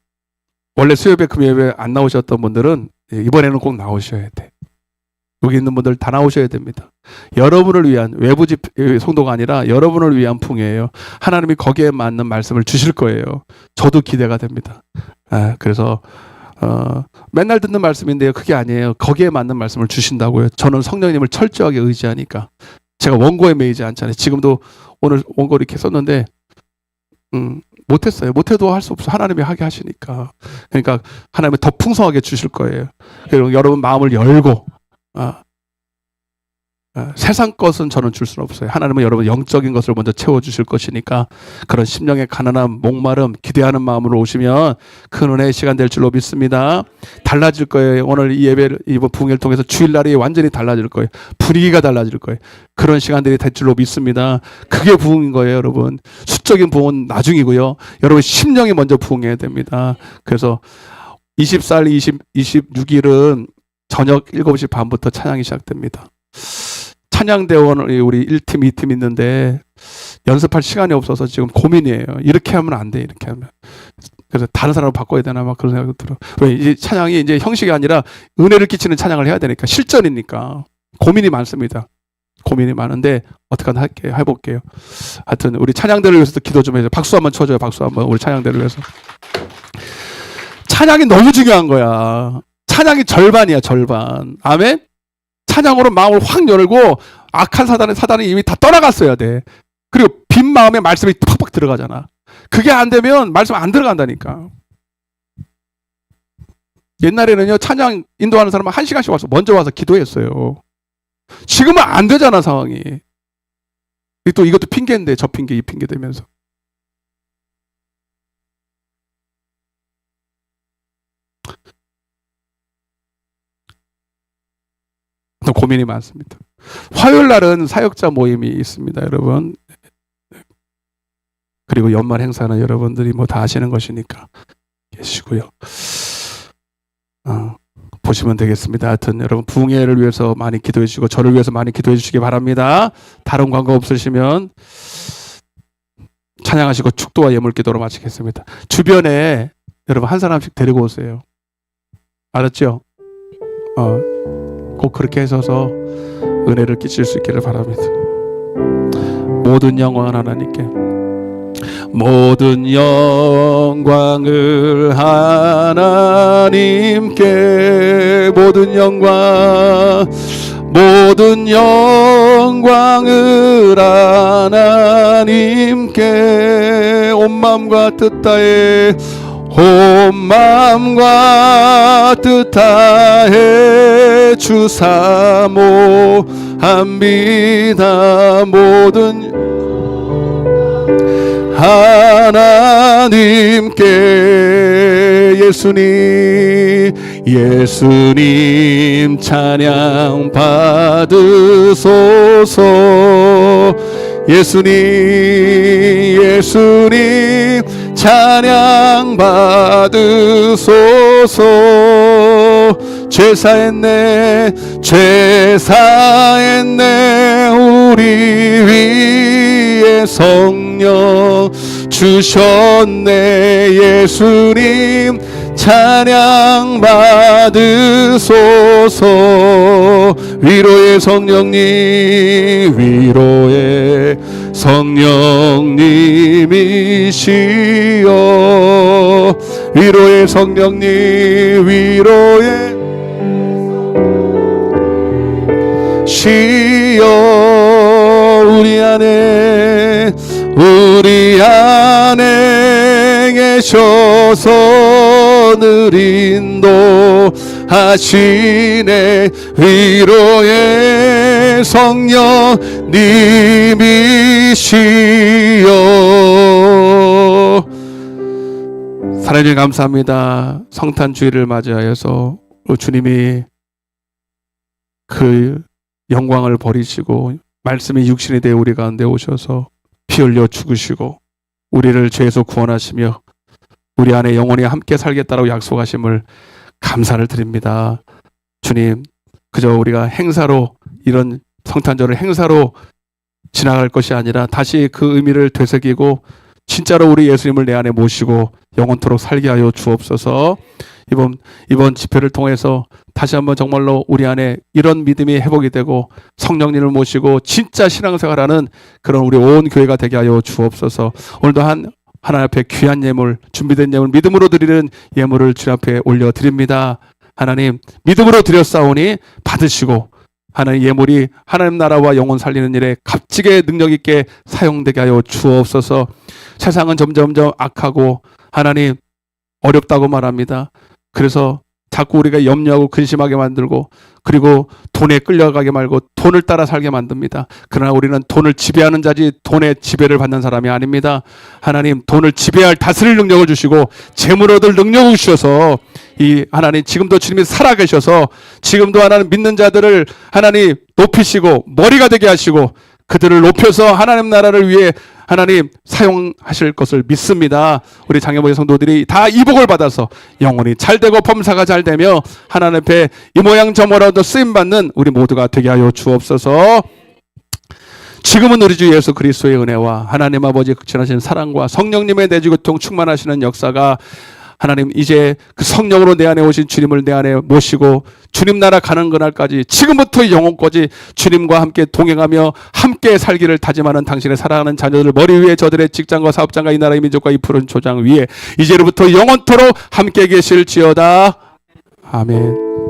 원래 수요예배, 금요예배 안 나오셨던 분들은 이번에는 꼭 나오셔야 돼. 여기 있는 분들 다 나오셔야 됩니다. 여러분을 위한 외부 성도가 아니라 여러분을 위한 풍이에요. 하나님이 거기에 맞는 말씀을 주실 거예요. 저도 기대가 됩니다. 그래서 맨날 듣는 말씀인데요. 그게 아니에요. 거기에 맞는 말씀을 주신다고요. 저는 성령님을 철저하게 의지하니까. 제가 원고에 매이지 않잖아요. 지금도 오늘 원고 이렇게 썼는데 못했어요. 못해도 할 수 없어. 하나님이 하게 하시니까. 그러니까 하나님이 더 풍성하게 주실 거예요. 그리고 여러분 마음을 열고 세상 것은 저는 줄 수는 없어요. 하나님은 여러분 영적인 것을 먼저 채워주실 것이니까 그런 심령의 가난함, 목마름, 기대하는 마음으로 오시면 큰 은혜의 시간 될 줄로 믿습니다. 달라질 거예요. 오늘 이 예배를 이번 부흥회를 통해서 주일날이 완전히 달라질 거예요. 분위기가 달라질 거예요. 그런 시간들이 될 줄로 믿습니다. 그게 부흥인 거예요, 여러분. 수적인 부흥은 나중이고요. 여러분 심령이 먼저 부흥해야 됩니다. 그래서 24일, 26일은 저녁 7시 반부터 찬양이 시작됩니다. 찬양대원 우리 1팀, 2팀 있는데 연습할 시간이 없어서 지금 고민이에요. 이렇게 하면 안 돼, 이렇게 하면. 그래서 다른 사람을 바꿔야 되나 막 그런 생각이 들어. 왜 이제 찬양이 이제 형식이 아니라 은혜를 끼치는 찬양을 해야 되니까 실전이니까 고민이 많습니다. 고민이 많은데 어떻게 해볼게요. 하여튼 우리 찬양대를 위해서도 기도 좀 해줘. 박수 한번 쳐줘요. 박수 한번 우리 찬양대를 위해서. 찬양이 너무 중요한 거야. 찬양이 절반이야, 절반. 아멘? 찬양으로 마음을 확 열고 악한 사단이 이미 다 떠나갔어야 돼. 그리고 빈 마음에 말씀이 팍팍 들어가잖아. 그게 안 되면 말씀 안 들어간다니까. 옛날에는요, 찬양 인도하는 사람은 1시간씩 먼저 와서 기도했어요. 지금은 안 되잖아, 상황이. 또 이것도 핑계인데, 저 핑계, 이 핑계 되면서. 고민이 많습니다. 화요일 날은 사역자 모임이 있습니다, 여러분. 그리고 연말 행사는 여러분들이 뭐 다 아시는 것이니까 계시고요. 보시면 되겠습니다. 하여튼 여러분 부흥회를 위해서 많이 기도해 주시고 저를 위해서 많이 기도해 주시기 바랍니다. 다른 광고 없으시면 찬양하시고 축도와 예물 기도로 마치겠습니다. 주변에 여러분 한 사람씩 데리고 오세요. 알았죠? 꼭 그렇게 해서서 은혜를 끼칠 수 있기를 바랍니다. 모든 영광은 하나님께, 모든 영광을 하나님께, 모든 영광 영광을 하나님께 온 마음과 뜻 다해 온 마음과 뜻 다해 주 사모합니다. 모든 하나님께 예수님 찬양 받으소서. 예수님 찬양 받으소서. 죄사했네 우리 위에 성령 주셨네. 예수님 찬양 받으소서. 위로의 성령님이시여. 위로의 성령님 시여. 우리 안에 계셔서 늘 인도하시네. 위로의 성령님이시여. 하나님 감사합니다. 성탄주의를 맞이하여서 주님이 그 영광을 버리시고 말씀이 육신이 되어 우리 가운데 오셔서 피 흘려 죽으시고 우리를 죄에서 구원하시며 우리 안에 영원히 함께 살겠다라고 약속하심을 감사를 드립니다. 주님, 그저 우리가 행사로, 이런 성탄절을 행사로 지나갈 것이 아니라 다시 그 의미를 되새기고 진짜로 우리 예수님을 내 안에 모시고 영원토록 살게 하여 주옵소서. 이번 집회를 통해서 다시 한번 정말로 우리 안에 이런 믿음이 회복이 되고 성령님을 모시고 진짜 신앙생활하는 그런 우리 온 교회가 되게 하여 주옵소서. 오늘도 하나님 앞에 귀한 예물, 준비된 예물, 믿음으로 드리는 예물을 주님 앞에 올려드립니다. 하나님, 믿음으로 드렸사오니 받으시고 하나님 예물이 하나님 나라와 영혼 살리는 일에 값지게 능력 있게 사용되게 하여 주옵소서. 세상은 점점점 악하고 하나님 어렵다고 말합니다. 그래서 자꾸 우리가 염려하고 근심하게 만들고 그리고 돈에 끌려가게 말고 돈을 따라 살게 만듭니다. 그러나 우리는 돈을 지배하는 자지 돈의 지배를 받는 사람이 아닙니다. 하나님, 돈을 지배할 다스릴 능력을 주시고 재물 얻을 능력을 주셔서 이 하나님 지금도 주님이 살아계셔서 지금도 하나님 믿는 자들을 하나님 높이시고 머리가 되게 하시고 그들을 높여서 하나님 나라를 위해 하나님 사용하실 것을 믿습니다. 우리 장애모의 성도들이 다 이 복을 받아서 영혼이 잘되고 범사가 잘되며 하나님 앞에 이 모양 저 모양도 쓰임받는 우리 모두가 되게 하여 주옵소서. 지금은 우리 주 예수 그리스도의 은혜와 하나님 아버지의 극진하신 사랑과 성령님의 내주교통 충만하시는 역사가 하나님 이제 그 성령으로 내 안에 오신 주님을 내 안에 모시고 주님 나라 가는 그날까지 지금부터 영혼까지 주님과 함께 동행하며 함께 살기를 다짐하는 당신의 사랑하는 자녀들 머리 위에 저들의 직장과 사업장과 이 나라의 민족과 이 푸른 조장 위에 이제로부터 영원토록 함께 계실지어다. 아멘.